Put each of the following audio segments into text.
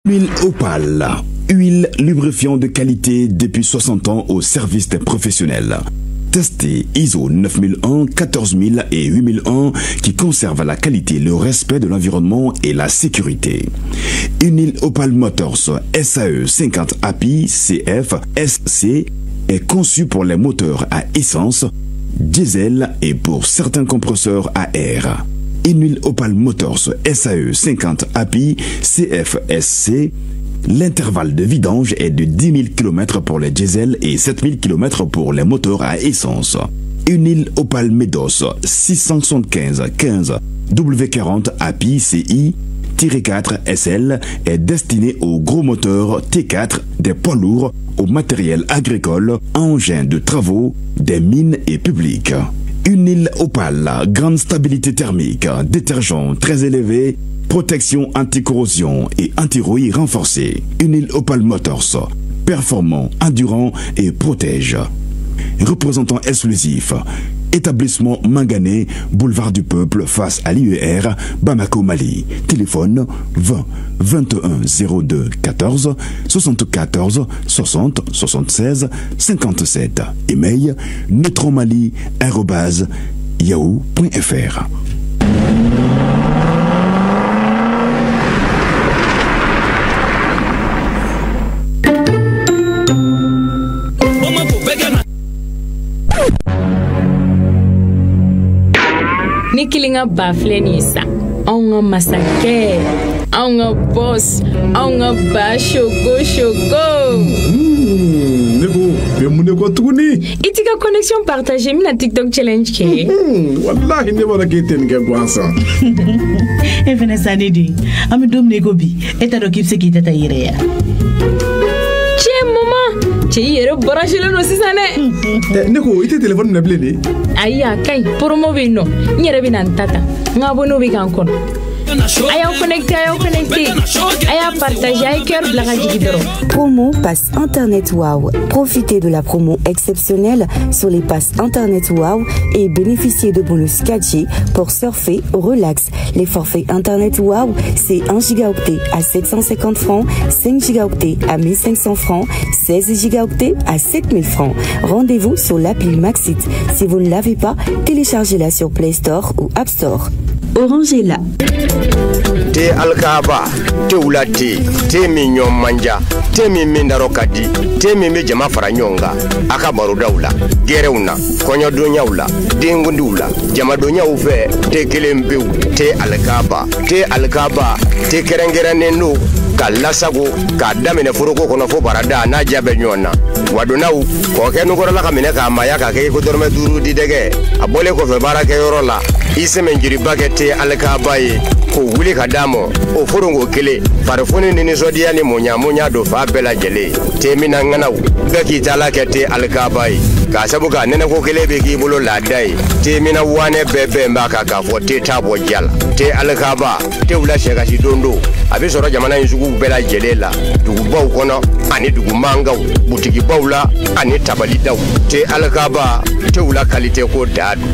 Huile Opal, huile lubrifiant de qualité depuis 60 ans au service des professionnels. Testé ISO 9001, 14000 et 8001 qui conserve la qualité, le respect de l'environnement et la sécurité. Une huile Opal Motors SAE 50 API CF SC est conçue pour les moteurs à essence, diesel et pour certains compresseurs à air. Une huile Opal Motors SAE 50 API CFSC, l'intervalle de vidange est de 10 000 km pour les diesel et 7 000 km pour les moteurs à essence. Une huile Opal Medos 675 15 W40 API CI-4 SL est destinée aux gros moteurs T4 des poids lourds, au matériel agricole, engins de travaux, des mines et publics. Une huile Opal, grande stabilité thermique, détergent très élevé, protection anti-corrosion et anti-rouille renforcée. Une huile Opal Motors, performant, endurant et protège. Représentant exclusif, établissement Mangané, boulevard du Peuple, face à l'IER, Bamako, Mali. Téléphone 20 21 02 14 74 60 76 57. Email neutronmali@yahoo.fr. Ni kilinga bafleni sa onga masake onga boss onga ba shogo Nego be muneko tuni itika connexion partagée mina TikTok challenge ke wallahi ne wala keten ke gwansa e fena sanedi ami dom nego bi eta do kipse ki tata ireya che mama che yero branché no sisane Nego ite téléphone na bleni aya kai promo be no nyere bi nan tata ngabo no bi kan kono aya connecté aya partager ay cœur de la radio. Promo passe internet wow. Profitez de la promo exceptionnelle sur les passes internet wow et bénéficiez de bonus 4G pour surfer au relax. Les forfaits internet wow, c'est 1 gigaoctet à 750 francs, 5 gigaoctets à 1500 francs, 16 gigaoctets à 7000 francs. Rendez-vous sur l'appli Maxit. Si vous ne l'avez pas, téléchargez-la sur Play Store ou App Store. Orange est là. Te alkaba, te ulati, te minyo manja, te mindaro kadi, te me jama faranyonga, akabaru daula, gereuna, konyo donya ula, dingundula, jama donya ufe, te kelembe, te alkaba, te kerengera nenu, kalasago, kadamene furuko kono fo barada na jabe nyona. Wadonau, ko kenu ko la kamene ka maya ka ke ko dorme duru di dege, abole ko fe barake yorola, ise menjiri bakete alkaba yi. Ko wuli ka damo o forongo kele farfoni ni sodia ni munya do fa bela jele temina nganaw beki tala kete alkabai ka sabuka nene ko kele be ki bolo ladai temina wane bebe mbaka ka fote tabo jala te alkaba te wula shega si dondo abi soro jamana yusuku bela jele la dugu baw kono ani dugu mangaw butiki bawla ani tabali daw te alkaba te wula kalite ko dadu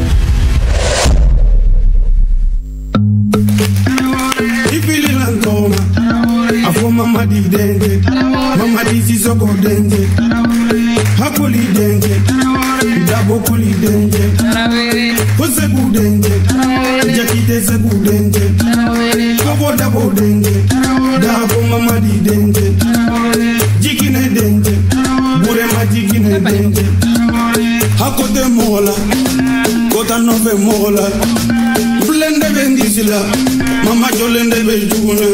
Afo mama di denge, mama di sisoko denge, hakoli denge, dabo koli denge, koseku denge, jakite seku denge, kabo dabo denge, dabo mama di denge, jikine denge, burema jikine denge, hakote mola, kota nove mola, blende bendisila, mama jolende bejuna.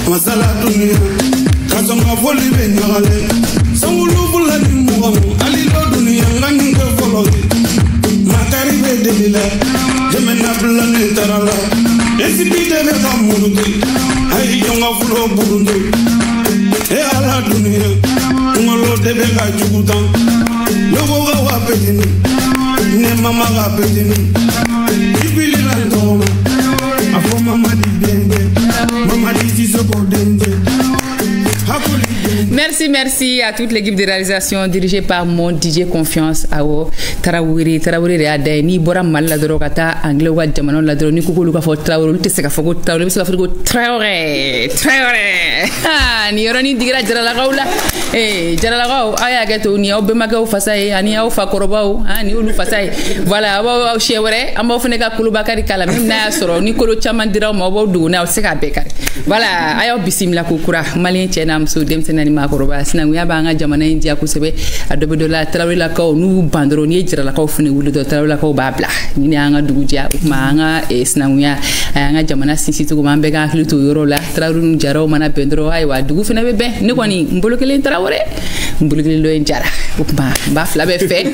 Masala dunia, kasonga foli benyale, sangulu bula ni mugamu, alilo dunia ngani ke folodi, makari be delila, jemena bula ni tarala, esipite be kamuruti, ayi jonga fulo burundi, ala dunia, ngolo debe ka jugutan, logo ga wapetini, ne mama ga petini, ibili la ndoma, afo mama di denge. Mama di sisoko denge, hakuli denge. Merci à toute l'équipe de réalisation dirigée par mon DJ Confiance Awo Traoré de Adé ni bora mal la drogata anglais wa jamano la droni ko luka fo Traoré te seka fo Traoré se fa Traoré ni yoroni digira jara la gaula jara la gaw aya gato ni obe magaw fasay ani aw fa korobaw ani ulu fasay voilà aw chewre amba fene ka kulubakari kala même na soro ni kolo chaman dira mo bo du na seka bekari voilà ayo bisimla ko kura malien chenam so dem senani ma koroba sinangu ya banga jamana india ko sebe adobe do la Traoré la kaw nu bandro ni jira la kaw fene wulu do Traoré la kaw babla ni anga duguja ma anga sinangu ya anga jamana sisi to mambe ga klito yoro la Traoré nu jaro mana bendro ay wa dugu fene be ni ko ni mbolokele Traoré mbulugili lo njara ba fla be fe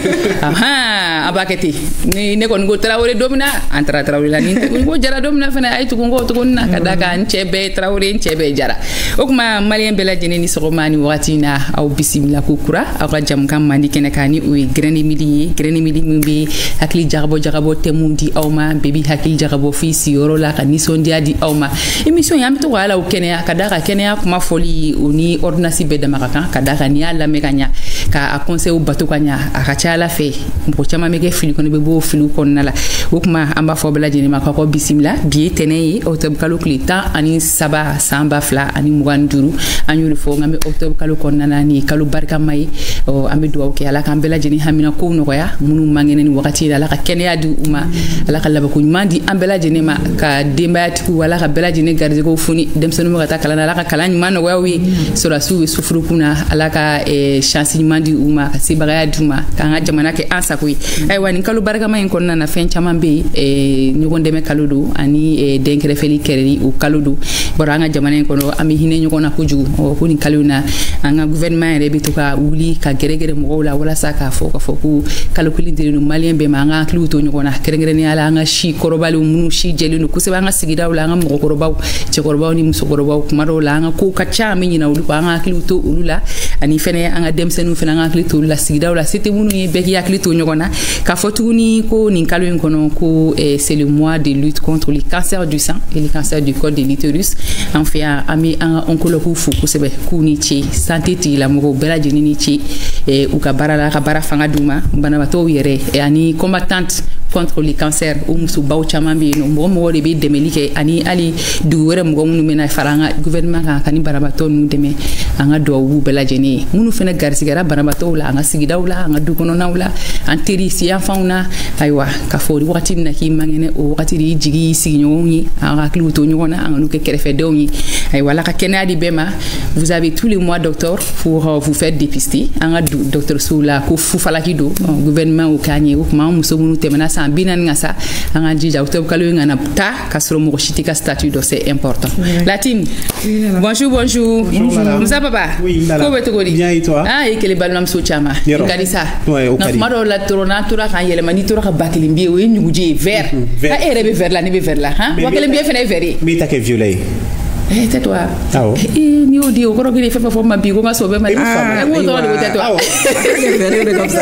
abaketi ni ne ko ngo Traoré domina antra Traoré la ni ngo jara domina fana ay tugo to na kadaka nchebe Traoré nchebe jara okuma malien bela jene ni sogomani watina aw bisimila kukura aw jam kam mandi kene kani o greni mili mbi hakli jagabo temundi awma bebi hakli jagabo fi si yoro la kaniso ndia di awma émission yam to wala o kene kadaka kene kuma foli oni ordonnance be damaraka kadaka ni ala meganya ka a conseil o bato kanya akacha la fe mbo chama mege fili kono be bo filu kon nala okuma amba fo bela jene makako bisimila bi teneyi octobre kalokli ta ani saba samba fla ani muganduru anyuru fo ngame octobre kalokon nana ni kalu barka mai o ambe do ke ala kan bela jene hamina ko no ya munu mangene ni wakati ala ka kene adu uma ala ka laba ko mandi ambela jene ma ka dembayati ku ala ka bela jene garde ko funi dem sanu ma ta kala ala ka kala man no wi sura su sufru kuna ala ka chance mandi uma ka sibagaya duma ka nga jamana ke ansa ko ay wani kalu barka mai kon nana fen chama be nyugo ndeme kaludu ani denkere feli kereri o kaludu boranga jamana ko no ami hine nyugo na kuju o kuni kaluna anga gouvernement re bituka wuli ka geregere mo wala wala saka fo ku kalukuli dirinu malien be manga kluto nyugo na geregere ni ala anga shi korobali munu shi jelinu kuseba anga sigida wala anga mo korobaw che korobaw ni muso korobaw kumaro la anga ko kacha mi nyina wulu anga kluto ulula ani fene anga demsenu fene anga kluto la sigida wala c'était munu ye be ya kluto nyugo na ka fotuni ko ni kalu kono ko c'est le mois de lutte contre le cancer du sein et le cancer du col de l'utérus en fait ami anga onkologu fu kusebe kuni chi santé ti la mo bela jenini chi u ka bara fanga duma bana bato yere ani combattante contre le cancer o musu baw chamambe no mo de be demelike ani ali du were mo ngunu mena faranga gouvernement ka kani barabato nu deme anga do wu bela jeni munu fena garsigara barabato la anga sigida wala anga du kono nawla anteri si fauna aywa ka fori wakati na ki mangene o wakati di jigi signoni anga kluto nyona anga nuke kerefe dewni ay wala ka kenadi bema vous avez tous les mois docteur pour vous faire dépister anga docteur Soula ko fu falaki do gouvernement o kanye o ma muso munu temena binan ngasa anga jija octobre kalu ngana ta kasro mo chitika statut do c'est important Latine bonjour Moussa papa ko beto godi bien et toi et que les ballam so chama ngadisa na maro la torona tura kan yele mani tura ka bakili mbi o nyuguje vert rebe vert la ni be vert la wakele mbi fene vert mais ta que violet c'est toi ah oh ni o di o ko ki fe fo ma bi ko ma so be ma mo to de c'est toi comme ça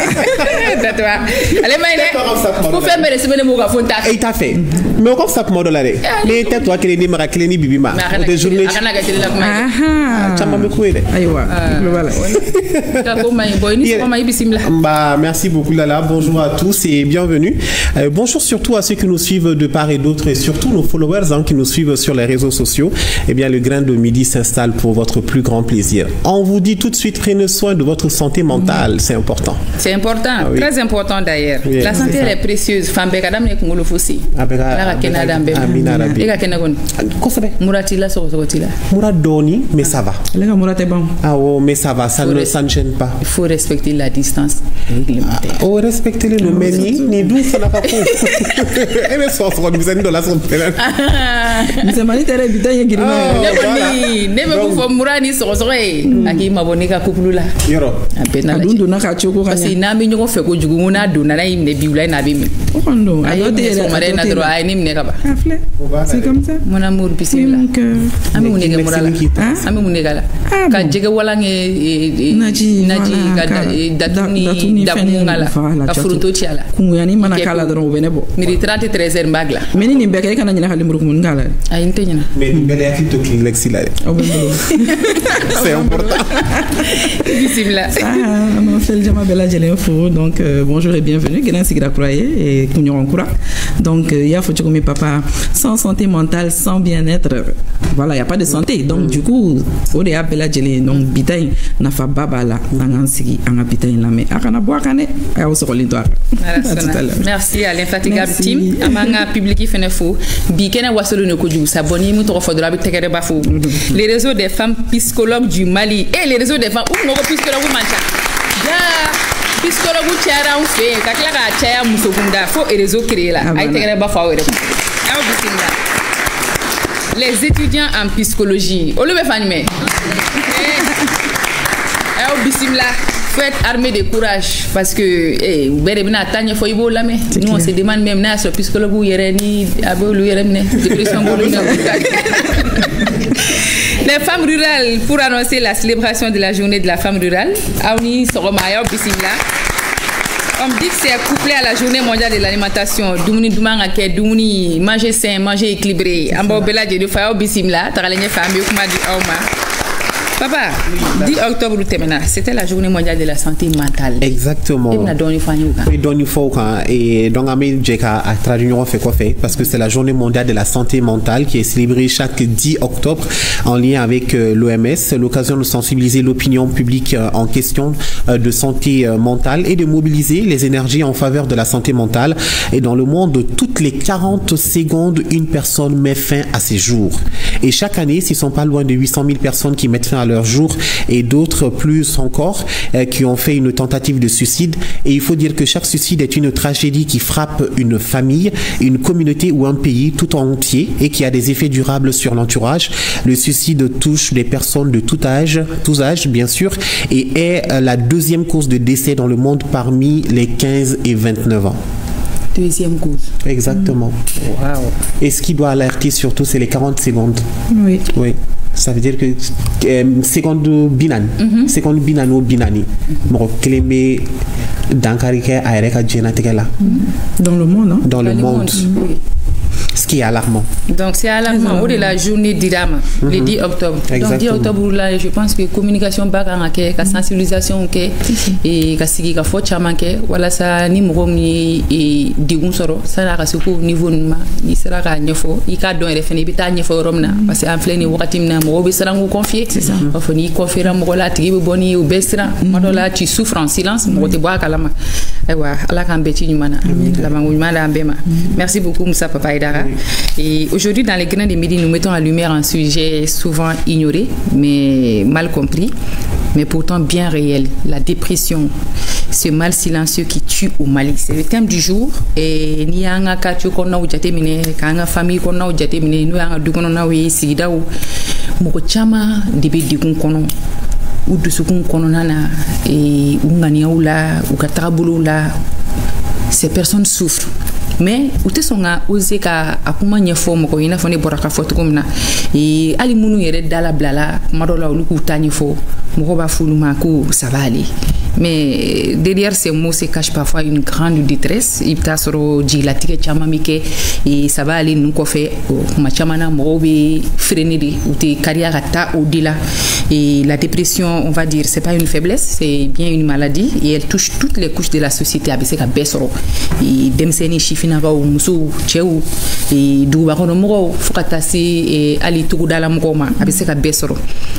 c'est toi allez mais ko fe mere se bene mo ka fonta et ta fait mais ko sa mo dollar mais c'est toi qui ni mara qui ni bibi ma de journée akana ga tele la ah chamba me kuele aywa voilà ka ko may boy ni ko may bisimla bah merci beaucoup Lala, bonjour à tous et bienvenue bonjour surtout à ceux qui nous suivent de part et d'autre et surtout nos followers qui nous suivent sur les réseaux sociaux. Bien, le grain de midi s'installe pour votre plus grand plaisir. On vous dit tout de suite, prenez soin de votre santé mentale, c'est important. C'est important, oui. Très important d'ailleurs. Oui, la santé elle est précieuse. Femme kadam ne kungolo fosi. La Canada mbe. Ega kenagon. Kosabe. Muratila sokotila. Muradoni, mais ça va. Les murate bon. Ah oh, mais ça va, ça ne gêne pas. Il faut respecter la distance réglementaire. Oh, respecter le meni, ni d'où ça n'a pas pour. Et mais ça sera nous dans la santé. Mais mani tere bitanye girima. Nebe ko fo murani sokosoke aki mabonika kukulula yoro apena la dundu na ka choko kanya parce na mi nyoko fe ko jugu nguna do na imne biula na bimi ondo ayote so mare na dro ay nimne ka ba c'est comme ça mon amour bismillah ami munege murala ami munega la ka jege wala nge naji datuni damungala ka fruto tiala kunguyani mana kala dro benebo mi 33 heures magla meni ni beke kana nyina halimuru kun ngala mais bele akito to Kleenex là. C'est important. Bismillah. On fait le jama bella jelenfo. Donc bonjour et bienvenue. Guénan Sigra Croyer et Kounyoron Koura. Donc il y a faut mes papa sans santé mentale, sans bien-être. Voilà, il y a pas de santé. Donc du coup, au dé bella jelen donc bitay na fa baba la nangan sigi anga bitay la mais akana boire kané ay au solitoire. Merci à l'infatigable team. Amanga public qui fait fou. Bi kena wasolo ne ko djou saboni mu to fodra bi tegere ba fou. Les réseaux des femmes psychologues du Mali et les réseaux des femmes ou moko psychologue mancha. Ya psychologue tiara on fait ka kla ka tiara musokunda fo et réseau créé là. Ay tegere ba fa wéré. Aw bismillah. Les étudiants en psychologie. Olu be fanime. Aw bismillah. Faut être armé de courage parce que nous on se demande même sur psychologue ou les femmes rurales pour annoncer la célébration de la journée de la femme rurale. On me dit que c'est couplé à la journée mondiale de l'alimentation. Manger sain, manger équilibré. Papa, 10 octobre, c'était la journée mondiale de la santé mentale. Exactement. Et donc, a traduit fait quoi fait parce que c'est la journée mondiale de la santé mentale qui est célébrée chaque 10 octobre en lien avec l'OMS. C'est l'occasion de sensibiliser l'opinion publique en question de santé mentale et de mobiliser les énergies en faveur de la santé mentale. Et dans le monde, toutes les 40 secondes, une personne met fin à ses jours. Et chaque année, ce ne sont pas loin de 800 000 personnes qui mettent fin à leur jour et d'autres plus encore qui ont fait une tentative de suicide. Et il faut dire que chaque suicide est une tragédie qui frappe une famille, une communauté ou un pays tout entier et qui a des effets durables sur l'entourage. Le suicide touche des personnes de tous âges bien sûr, et est la deuxième cause de décès dans le monde parmi les 15 et 29 ans. Deuxième cause. Exactement. Wow. Et ce qui doit alerter surtout, c'est les 40 secondes. Oui. Oui. Ça veut dire que seconde binan, seconde binano binani, mo clémé dankarike aéreka djenatekela. Dans le monde, hein? Dans le monde. Ce qui est alarmant. Donc c'est alarmant. Au de la journée d'Irama, le 10 octobre. Exactement. Donc 10 octobre là, je pense que communication bakangake, ka sensibilisation ke et ka sigi ka fo chamanke, wala sa ni mo mi e digun soro, ça la ka suko niveau ma, ni sera ka nyefo, i ka don refeni bita nyefo romna parce que en plein ni wakati na mo be sera ngo confier, c'est ça. Enfin ni confier mo la tigi be boni ou bestra, madola tu souffres en silence, mo te boa kalama. Ewa, ala kan beti nyumana. La mangumana mbema. Merci beaucoup Moussa Papa Aidara. Et aujourd'hui, dans les grains des Midi, nous mettons en lumière un sujet souvent ignoré, mais mal compris, mais pourtant bien réel, la dépression, ce mal silencieux qui tue au Mali. C'est le thème du jour. Et ni anga katu kona ujate mine, kanga famille kona ujate mine, nous anga dukono na we sigida ou moko chama debe dikun kono. Ou de sukun kono nana et ungania ou la ou katabulu la. Ces personnes souffrent. Mais ute songa osé ka akuma nyefo moko ina fone boraka foto komna e ali munu yere dala blala madola uluku tanyefo moko ba fuluma ko ça va aller. Mais derrière ces mots se cache parfois une grande détresse. Il t'a soro jilatike chamamike et ça va aller nous ko fait ma chamana mobe freiner ou te carrière ta au-delà. Et la dépression, on va dire, c'est pas une faiblesse, c'est bien une maladie et elle touche toutes les couches de la société. Avec ces besoro et demseni chifina va musu cheu et duba kono mo fukatasi et ali tugudala mokoma avec ces besoro.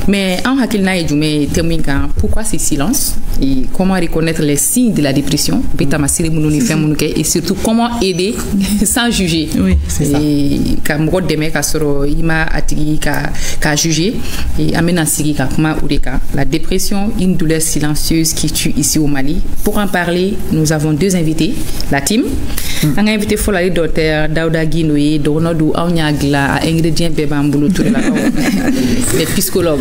Mais en hakilna et jume teminga pourquoi ce silence et comment reconnaître les signes de la dépression et surtout comment aider sans juger. Oui, c'est ça. Et quand mo deme ka soro ima atigi ka juger et amena sigi ka kuma ureka. La dépression, une douleur silencieuse qui tue ici au Mali. Pour en parler, nous avons deux invités, la team. On a invité Folali Docteur Daouda Guinoye, Doronodou Aounyagla, ingrédient Bébamboulou, tout les psychologues.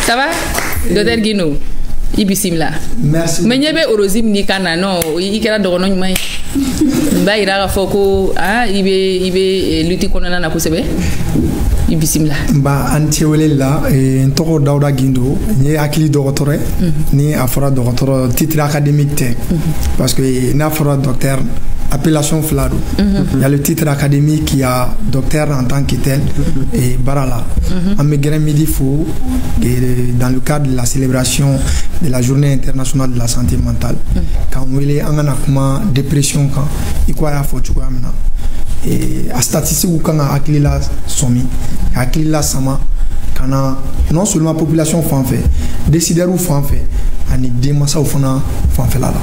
Ça va? Docteur Guino, Ibisimla. Merci. Mais il y a Orozim Nikana, non, il y a Doronon May. Il y a Foko, il y a lutter contre la Kousebe. Ibisimla. Ba antiwele la ntoko Daouda Guindo ni akili docteur ni afra docteur titre académique parce que na afra docteur appellation Flado. Il y a le titre académique qui a docteur en tant que tel et Barala. En midi fou et dans le cadre de la célébration de la journée internationale de la santé mentale. Quand on est en dépression, quand il y a et à statistique où quand akilila somi akilila sama kana non seulement population fan fait décideur ou fan fait ani demasa ou fana fan fait là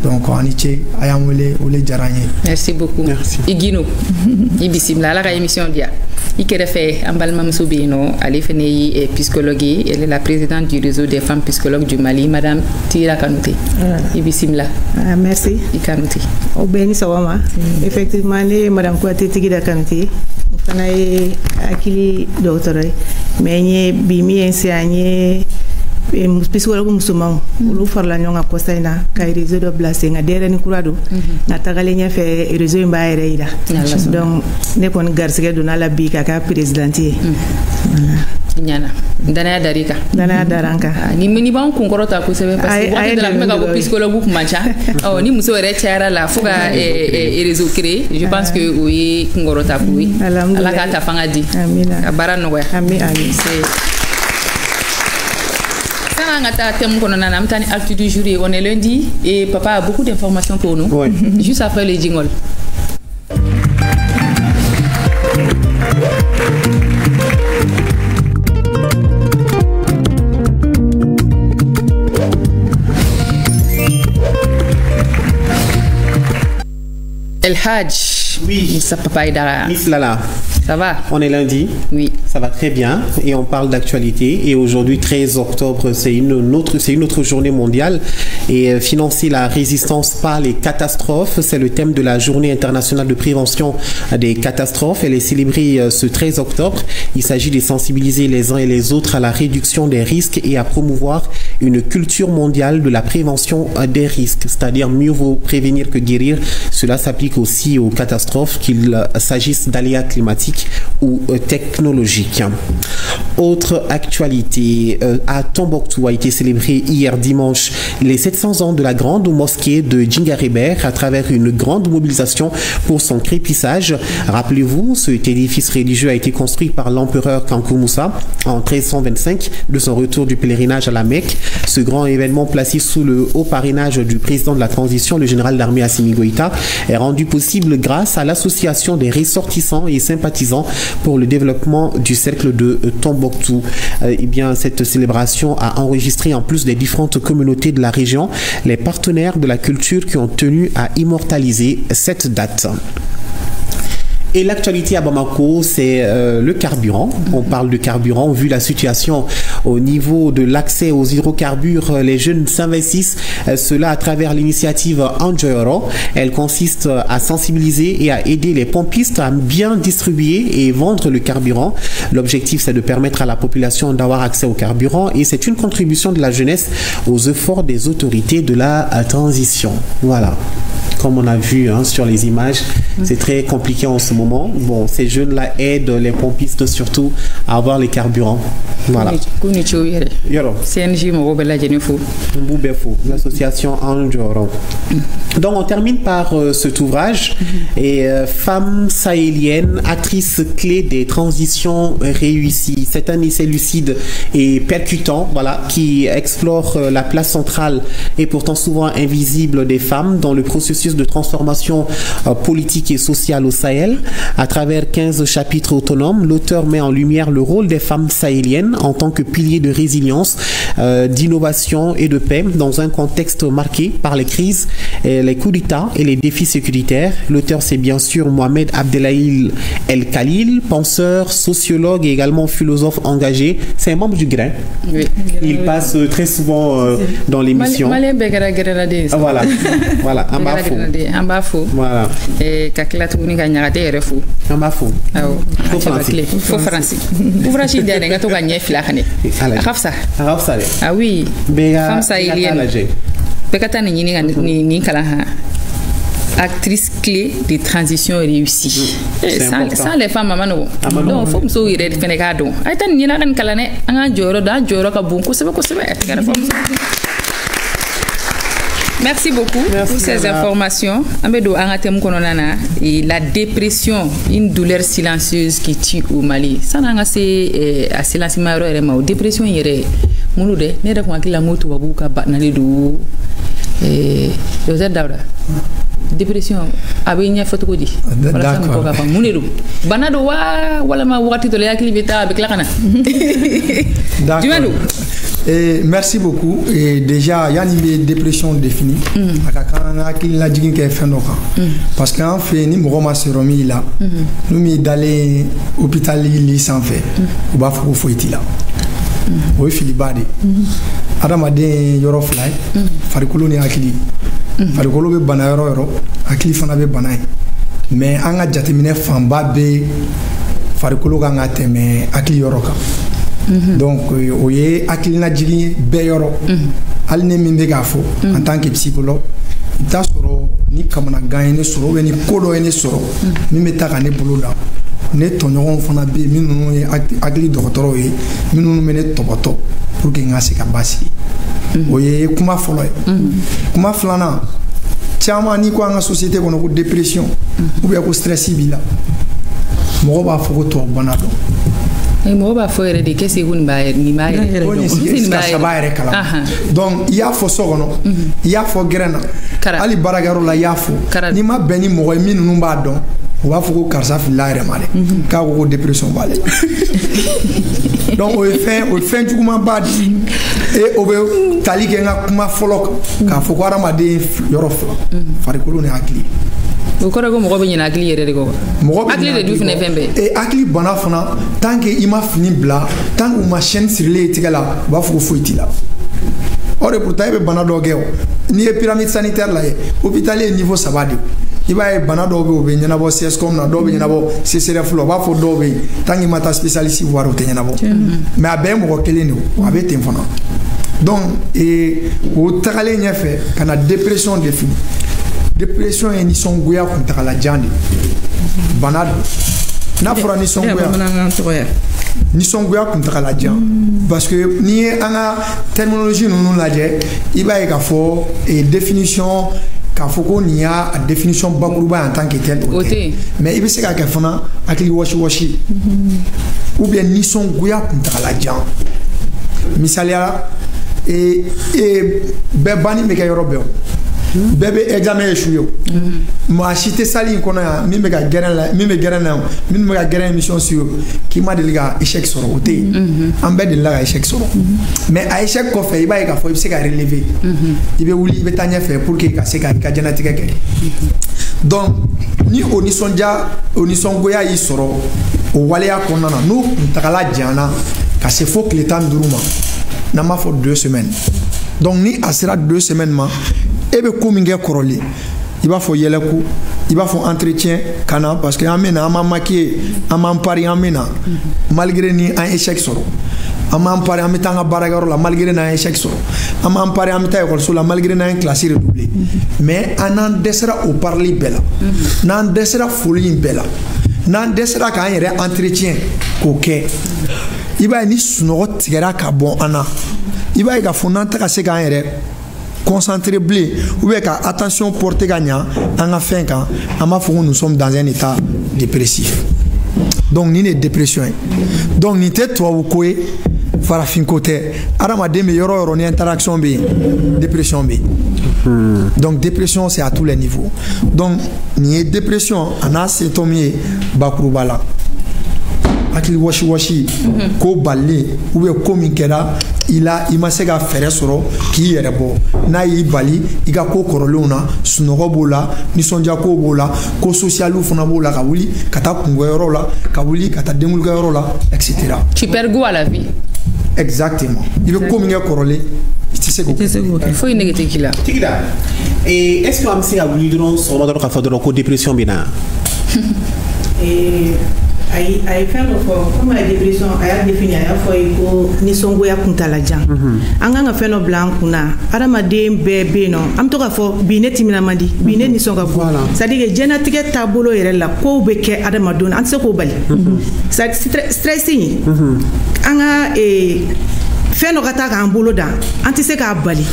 donc on y ayam wele jaranye. Merci beaucoup. Merci. Igino ibisimla la émission dia ikere fait ambalma msoubino ali fene psychologue, elle est la présidente du réseau des femmes psychologues du Mali, madame Tira Kanouté. Ibisimla. Merci. Ikanouté. Obeni sawama. Effectivement les madame Kouaté Tigida Kanouté fana e akili docteur mais bimi enseigner psychologue musulman olu farla ñonga ko sayna kay réseau de blessé nga dere ni kurado na tagale nya fe réseau mba ere ida donc ne kon garsige do na la bi ka présidentier nyana dana daranka ni ban kun korota ko sebe parce que bon de la mega ko psychologue ko mancha oh ni muso ere chara la fuga réseau créé je pense que oui kun korota ko oui ala ka ta fanga di amina bara no ami actu du jour et on est lundi et papa a beaucoup d'informations pour nous. Ouais. Juste après les jingles. El Hadj. Oui. Ça papa Idara. Miss Lala. Ça va? On est lundi. Oui. Ça va très bien et on parle d'actualité. Et aujourd'hui, 13 octobre, c'est une autre journée mondiale. Et financer la résistance par les catastrophes, c'est le thème de la journée internationale de prévention des catastrophes. Elle est célébrée ce 13 octobre. Il s'agit de sensibiliser les uns et les autres à la réduction des risques et à promouvoir une culture mondiale de la prévention des risques. C'est-à-dire mieux vaut prévenir que guérir. Cela s'applique aussi aux catastrophes, qu'il s'agisse d'aléas climatiques ou technologiques. Autre actualité, à Tombouctou a été célébré hier dimanche les 700 ans de la grande mosquée de Djingaribert à travers une grande mobilisation pour son crépissage. Rappelez-vous, cet édifice religieux a été construit par l'empereur Kankou Moussa en 1325 de son retour du pèlerinage à la Mecque. Ce grand événement placé sous le haut parrainage du président de la transition, le général d'armée Assimi Goïta, est rendu possible grâce à l'association des ressortissants et sympathisants pour le développement du cercle de Tombouctou. Eh bien, cette célébration a enregistré, en plus des différentes communautés de la région, les partenaires de la culture qui ont tenu à immortaliser cette date. Et l'actualité à Bamako, c'est le carburant. On parle de carburant. Vu la situation au niveau de l'accès aux hydrocarbures, les jeunes s'investissent. Cela à travers l'initiative Anjoyoro. Elle consiste à sensibiliser et à aider les pompistes à bien distribuer et vendre le carburant. L'objectif, c'est de permettre à la population d'avoir accès au carburant. Et c'est une contribution de la jeunesse aux efforts des autorités de la transition. Voilà. Comme on a vu sur les images, c'est très compliqué en ce moment. Bon, ces jeunes-là aident les pompistes surtout à avoir les carburants. Voilà. L'association Anjoro. Donc on termine par cet ouvrage. Et femme sahélienne, actrice clé des transitions réussies. C'est un essai lucide et percutant, voilà, qui explore la place centrale et pourtant souvent invisible des femmes dans le processus de transformation politique et sociale au Sahel. À travers 15 chapitres autonomes, l'auteur met en lumière le rôle des femmes sahéliennes en tant que pilier de résilience, d'innovation et de paix dans un contexte marqué par les crises, les coups d'État et les défis sécuritaires. L'auteur, c'est bien sûr Mohamed Abdelahil El Khalil, penseur, sociologue et également philosophe engagé. C'est un membre du Grain. Oui. Il passe très souvent dans l'émission. Voilà. Voilà. Ambafo. Voilà. Et kakila tuguni ka nyagate yere fu. Ambafo. Fo français. Fo français. Ouvrage idée nga to ga nyefila khane. Khafsa. Khafsa. Ah oui. Femme sahélienne. Bekata ni kala ha. Actrice clé des transitions réussies. Sans les femmes, maman, donc il faut que nous ayons des fénégadons. Aïe, ni na kan kala ne, anga joro da joro ka bunku sebe ko sebe. Merci beaucoup pour ces informations. Amedo Angatem Kononana et la dépression, une douleur silencieuse qui tue au Mali. Ça n'a pas assez à silencieux malheureusement. Dépression yere mouloude ne da kwa kila moto wabuka banali do Docteur Daouda. Dépression abinya fotokoji. D'accord. Munelu. Banado wala ma wakati to le yakili beta avec la kana. D'accord. Et merci beaucoup. Et déjà, il y a une dépression définie. Parce qu'en fait, nous sommes là. Nous sommes allés à l'hôpital sans fait. Nous sommes allés là. Nous sommes allés Adamade yoro fly. Farikolo ni akili. Farikolo be bana yoro. Akili fana be bana. Mais anga jatemine famba be farikolo ga ngateme akili yoro ka. Donc oye akili na jigi be yoro. Ali ne min be ga fo en tant que psychologue. Ta soro ni kamana gagner soro ni kodo ene soro. Mi meta ka ne bolo da. Ne tonyon fana be minnu ye akili docteur ye minnu mene toboto pour que ngase ka basi. Oye kuma folo ye. Kuma flana chama ni ko anga société kono ko dépression ou bien ko stress bila. Mo ba fo ko to bonado. Et mo ba fo yere de kesi gun ba ni ma yere. Donc il y a fo sogono, il y a fo grena. Ali baragaro la yafo. Ni ma beni mo minnu ba don. On va faire karsa fila yɛrɛ ma dɛ k'a ko dépression b'ale donc o ye fɛn juguman ba di et o bɛ tali kɛ n ka kuma fɔlɔ kan k'a fɔ ko adamaden yɔrɔ fila farikolo ni hakili o kɔrɔ ko mɔgɔ bɛ ɲinɛ hakili yɛrɛ de kɔ mɔgɔ hakili de dun fɛnɛ fɛn bɛɛ et hakili bana fana tant que i ma fini bila tant que u ma chaîne sirilen tigɛ la u b'a fɔ ko foyi t'i la o de pourtant i bɛ bana dɔ kɛ o n'i ye pyramide sanitaire lajɛ hôpital ye niveau 3 de i b'a ye bana dɔw bɛ o bɛ ɲɛnabɔ CSCOM na dɔw bɛ ɲɛnabɔ CCRF la o b'a fɔ dɔw bɛ yen tant que i ma taa spécialiste voir o tɛ ɲɛnabɔ mais a bɛɛ ye mɔgɔ kelen de o a bɛ ten fana donc o tagalen ɲɛfɛ ka na dépression défini dépression ye nisɔngoya kuntagalajan de bana don n'a fɔra nisɔngoya kuntagalajan parce que n'i ye an ka terminologie ninnu lajɛ i b'a ye k'a fɔ définition k'a fɔ ko nin y'a définition bakuruba en tant que tel o tɛ mais i bɛ se ka kɛ fana hakili wɔsi ou bien nisɔngoya kuntagalajan misaliya bɛɛ banni bɛ kɛ yɔrɔ bɛɛ o bɛɛ bɛ examen échoué o maa si tɛ salle in kɔnɔ yan min bɛ ka gɛrɛn na yan minnu bɛ ka gɛrɛn émission sur k'i ma deli ka échec sɔrɔ o tɛ yen an bɛɛ delila ka échec sɔrɔ mais a échec kɔfɛ i b'a ye k'a fɔ i bɛ se ka relever i bɛ wuli i bɛ taa ɲɛfɛ pour que ka se ka i ka diɲɛlatigɛ kɛ donc ni o nisɔngoya y'i sɔrɔ o waleya kɔnɔna na n'o kuntagala janyana ka se fo tile 15 ma n'an b'a fɔ 2 semaines donc ni a sera 2 semaines ma e bɛ ko min kɛ kɔrɔlen i b'a fɔ yɛlɛko i b'a fɔ entretien kana parce que an bɛ na an b'an maquiller an b'an pari an bɛ na malgré ni an échec sɔrɔ an b'an pari an bɛ taa an ka baarakɛyɔrɔ la malgré n'an échec sɔrɔ an b'an pari an bɛ taa ekɔliso la malgré n'an classe redoublée mais an n'an dɛsɛra o parili bɛɛ la n'an dɛsɛra foli in bɛɛ la n'an dɛsɛra k'an yɛrɛ entretien k'o kɛ i b'a ye ni sunɔgɔ tigɛra ka bɔ an na i b'a ye k'a fɔ n'an tɛ ka se k'an yɛrɛ concentrer bilen ou bien ka attention porter ka ɲa an ka fɛn kan an b'a fɔ ko nous sommes dans un état dépressif donc nin de dépression ye donc nin tɛ tubabuko ye farafinko tɛ adamaden bɛ yɔrɔ o yɔrɔ ni interaction bɛ yen dépression bɛ yen donc dépression c'est à tous les niveaux donc nin ye dépression a n'a symptôme ye bakuruba la hakili wɔsi ko balili ou bien ko min kɛra i ma se ka fɛɛrɛ sɔrɔ k'i yɛrɛ bɔ n'a y'i bali i ka ko kɔrɔlenw na sunɔgɔ b'o la nisɔndiyakow b'o la ko socialiw fana b'o la ka wuli ka taa kungokɛyɔrɔ la ka wuli ka taa denkulikɛyɔrɔ la etc. Tu perds goût à la vie. Exactement. I bɛ ko min kɛ kɔrɔlen i tɛ se k'o kɛ. Foyi nege tɛ k'i la. Tigida est-ce que an bɛ se ka wuli dɔrɔn sɔgɔma dɔrɔn k'a fɔ dɔrɔn ko dépression bɛ na. A ye fɛn dɔ fɔ comme a ye dépression a y'a définir a y'a fɔ ye ko nisɔngoya kuntalajan an kan ka fɛn dɔ bila an kunna adamaden bɛɛ bɛ yen nɔ an bɛ to k'a fɔ bi ne timinan man di bi ne nisɔn ka bon c'est à dire que diɲɛlatigɛ taabolo yɛrɛ la kow bɛ kɛ adamadenw na an tɛ se k'o bali stress in an ka fɛn dɔ ka taa k'an bolo da an tɛ se k'a bali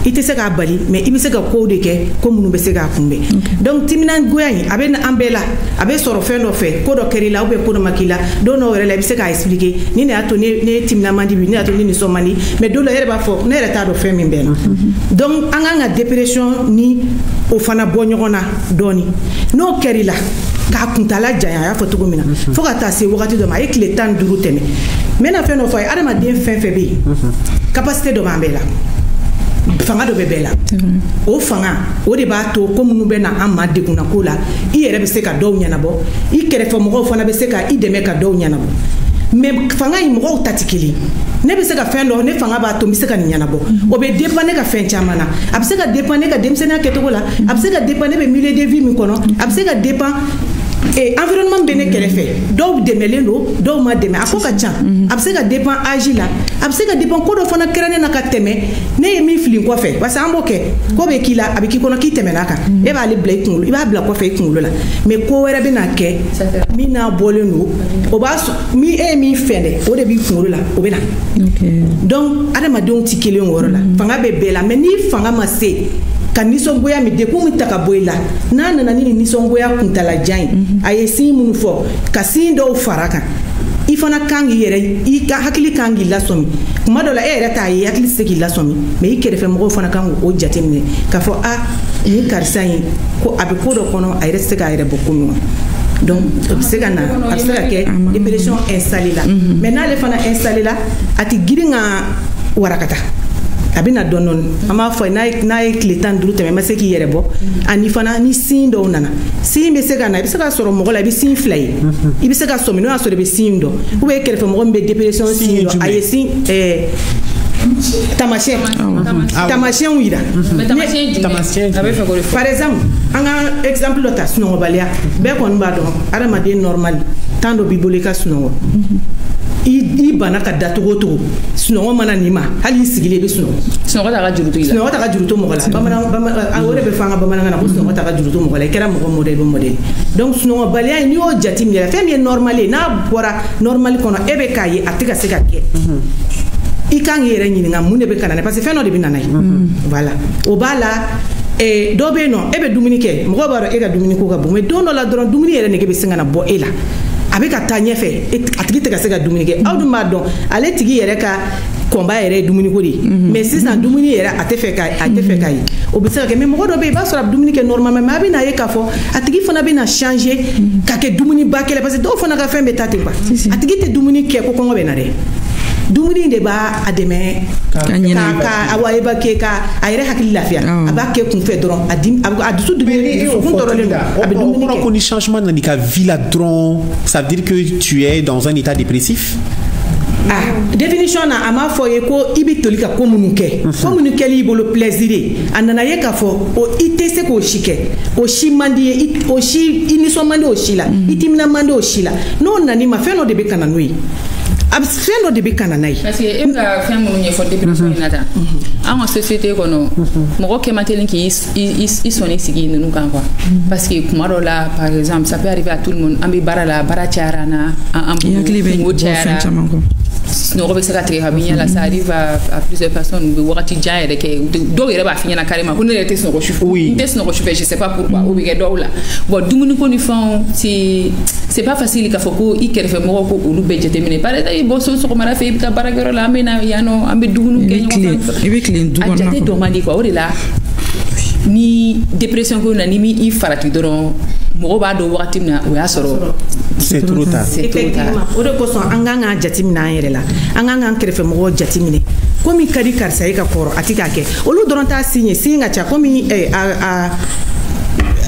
i tɛ se k'a bali mais i bɛ se ka kow de kɛ ko minnu bɛ se k'a kunbɛn donc timinangoya in a bɛ an bɛɛ la a bɛ sɔrɔ fɛn dɔ fɛ ko dɔ kɛra i la ou bien ko dɔ ma k'i la don dɔw yɛrɛ la i bɛ se k'a expliquer ni ne y'a to ne timinan man di bi ne y'a to ne nisɔn man di mais don dɔ e yɛrɛ b'a fɔ ne yɛrɛ t'a dɔn fɛn min bɛ n na donc an kan ka dépression ni o fana bɔ ɲɔgɔn na dɔɔni n'o kɛra i la k'a kuntala janya a y'a fɔ cogo min na fo ka taa se wagati dɔ ma a ye tile 15 tɛmɛ n bɛna fɛn dɔ fɔ a ye adamaden fɛn fɛn bɛ yen capacité dɔ b'an bɛɛ la fanga dɔ bɛ bɛɛ la o fanga o de b'a to ko minnu bɛ na an ma degunna ko la i yɛrɛ bɛ se ka dɔw ɲɛnabɔ i kɛrɛfɛ mɔgɔw fana bɛ se ka i dɛmɛ ka dɔw ɲɛnabɔ mais fanga in mɔgɔw ta tɛ kelen ne bɛ se ka fɛn dɔ ne fanga b'a to n bɛ se ka nin ɲɛnabɔ o bɛ dépend ne ka fɛn caman na a bɛ se ka dépend ne ka denmisɛnninya kɛcogo la a bɛ se ka dépend ne bɛ milieu de vie min kɔnɔ a bɛ se ka dépend environnement bɛ ne kɛrɛfɛ dɔw dɛmɛlen don dɔw ma dɛmɛ a ko ka ca a bɛ se ka dépend âge la a bɛ se ka dépend ko dɔ fana kɛra ne na ka tɛmɛ ne ye min fili kɔfɛ parce que an b'o kɛ ko bɛ k'i la a bɛ k'i kɔnɔ k'i tɛmɛna kan e b'ale bila i kunkolo i b'a bila kɔfɛ i kunkolo la mais ko wɛrɛ bɛ na kɛ min n'a bɔlen don o b'a sɔrɔ min e ye min fɛn dɛ o de b'i kunkolo la o bɛ na donc adamadenw tɛ kelen o yɔrɔ la fanga bɛ bɛɛ la mais ni fanga ma se ka nisɔngoya min dekun min ta ka bɔ i la n'a nana ni nisɔngoya kuntalajan ye a ye sin minnu fɔ ka sin dɔw fara kan i fana kan k'i yɛrɛ i ka hakili kan k'i lasɔmi kuma dɔ la e yɛrɛ t'a ye hakili tɛ se k'i lasɔmi mais i kɛrɛfɛ mɔgɔw fana kan k'o jateminɛ k'a fɔ nin karisa in ko a bɛ ko dɔ kɔnɔ a yɛrɛ tɛ se k'a yɛrɛ bɔ ko min kɔnɔ donc a bɛ se ka na a bɛ se ka kɛ dépression installée la mais n'ale fana installée la a tɛ girin ka warakata a bɛ na dɔɔni dɔɔni an b'a fɔ n'a ye tile 15 tɛmɛ ma se k'i yɛrɛ bɔ ani fana ni sin dɔw nana sin bɛ se ka na i bɛ se ka sɔrɔ mɔgɔ la i bɛ sin fila ye i bɛ se ka sɔmi n'o y'a sɔrɔ i bɛ sin dɔn ou bien kɛrɛfɛ mɔgɔ min bɛ dépression sin dɔn a ye sin tamasiyɛnw yira par exemple an ka exemple dɔ ta sunɔgɔbaliya bɛɛ kɔni b'a dɔn adamaden normal temps dɔ b'i bolo i ka sunɔgɔ i bana ka da togo togo sunɔgɔ mana nin ma hali i sigilen i bɛ sunɔgɔ sunɔgɔ t'a ka juru to i la sunɔgɔ t'a ka juru to mɔgɔ la o de bɛ fɔ an ka bamanankan na ko sunɔgɔ t'a ka juru to mɔgɔ la i kɛra mɔgɔ modèle o modèle donc sunɔgɔbaliya in n'i y'o jateminɛ fɛn min ye normal ye n'a bɔra normal kɔnɔ e bɛ k'a ye a tɛ ka se ka kɛ i kan k'i yɛrɛ ɲininka mun de bɛ ka na parce que fɛn dɔ de bɛ na n'a ye voilà o b'a la dɔ bɛ yen nɔ e bɛ dumuni kɛ mɔgɔw b'a dɔn e ka dumuni ko ka bon mais don dɔ la dɔrɔn dumuni yɛrɛ nege bɛ se ka na bɔ e la a bɛ ka taa ɲɛfɛ a tigi tɛ ka se ka dumuni kɛ aw dun b'a dɔn ale tigi yɛrɛ ka kɔnba yɛrɛ ye dumuni ko de ye mais sisan dumuni yɛrɛ a tɛ fɛ k'a ye o bɛ se ka kɛ mais mɔgɔ dɔ bɛ yen i b'a sɔrɔ a bɛ dumuni kɛ normalement mais a bɛ na ye k'a fɔ a tigi fana bɛ na changer ka kɛ dumuni ba kɛlɛ parce que dɔw fana ka fɛn bɛ taa ten quoi a tigi tɛ dumuni kɛ ko kɔngɔ bɛ na dɛ dumuni de b'a dɛmɛ ka évacuer ka a yɛrɛ hakili lafiya a b'a kɛ kunfɛ dɔrɔn a dusu dusukun tɔɔrɔlen don a bɛ dumuni kɛ. On connaît changement dans ta vie là dɔrɔn ça veut dire que tu es dans un état dépressif. Définition na a m'a fɔ ye ko i bɛ toli ka ko minnu kɛ ko minnu kɛli i bolo plaisir ye a nana ye k'a fɔ i tɛ se k'o si kɛ o si man di ye o si i nisɔn man di o si la i timina man di o si la n'o nana ma fɛn dɔ de bɛ ka na n'o ye a bɛ fɛn dɔ de bɛ ka na n'a ye. parce que e bɛ ka fɛn minnu ɲɛfɔ dépression in na tan an ka société kɔnɔ mɔgɔ kɛ man teli k'i sɔnni sigi ninnu kan quoi parce que kuma dɔ la par exemple ça peut arriver à tout le monde an bɛ baara la baara cayara an na an kungo cayara sunɔgɔ bɛ se ka tigɛ ka bɔ ɲɛ la ça arrive à plusieurs personnes u bɛ wagati jan yɛrɛ kɛ dɔw yɛrɛ b'a f'i ɲɛna carrément ko ne yɛrɛ tɛ sunɔgɔ sufɛ n tɛ sunɔgɔ sufɛ je sais pas pourquoi o bɛ kɛ dɔw la bon dumuni ko ni fɛnw c'est pas facile k'a fɔ ko i kɛrɛfɛ mɔgɔw ko olu bɛɛ jateminɛ par exemple i bɔ so sɔgɔmada fɛ i bɛ taa baarakɛyɔrɔ la an bɛ na yan nɔ an bɛ dumuni kɛ ɲɔgɔn fɛ i bɛ tilen du kɔnɔ a jate dɔn man di quoi o de la ni dépression ko na ni mi i farati dɔrɔn mɔgɔ b'a dɔn wagati min na o y'a sɔrɔ c'est trop tard. Effectivement o de kosɔn an kan k'an jateminɛ an yɛrɛ la an kan k'an kɛrɛfɛ mɔgɔw jateminɛ ko min ka di karisa ye ka kɔrɔ a tɛ k'a kɛ olu dɔrɔn t'a sin ye sin ka ca komi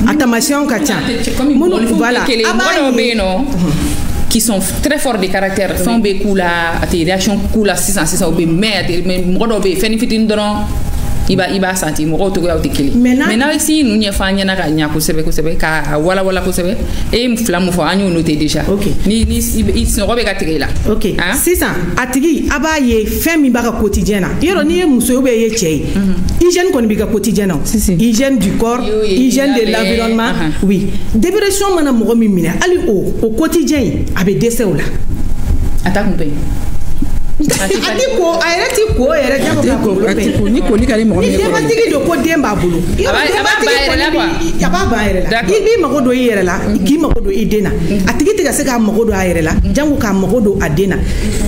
a tamasiyɛnw ka ca minnu voilà a b'a ye qui sont très forts de caractère fɛnw bɛ k'u la a tɛ réaction k'u la sisan u bɛ mɛn mɔgɔ dɔw bɛ yen fɛn fitinin dɔrɔn i b'a santi mɔgɔw togoyaw tɛ kelen mais n'a ye sin ninnu ɲɛfɔ an ɲɛna ka ɲɛ kosɛbɛ kosɛbɛ ka walawala kosɛbɛ e ye fila mun fɔ an y'o noté déjà ni sunɔgɔ bɛ ka tigɛ i la sisan a tigi a b'a ye fɛn min b'a ka quotidien na yɔrɔ n'i ye muso ye ou bien i ye cɛ ye hygiène kɔni b'i ka quotidien na hygiène du corps hygiène de l'environnement oui dépression mana mɔgɔ min minɛ hali o quotidien in a bɛ dɛsɛ o la a t'a kun bɛ Atiko, aeratiko, aeratiko, ni ko ni kali mo. Ni debatigi do ko demba bulu. Aba ba yɛrɛ la. I bi mago do i yɛrɛ la, k'i mago do i den na. A tigi tɛ ka se k'a mago do a yɛrɛ la, jango k'a mago do a den na.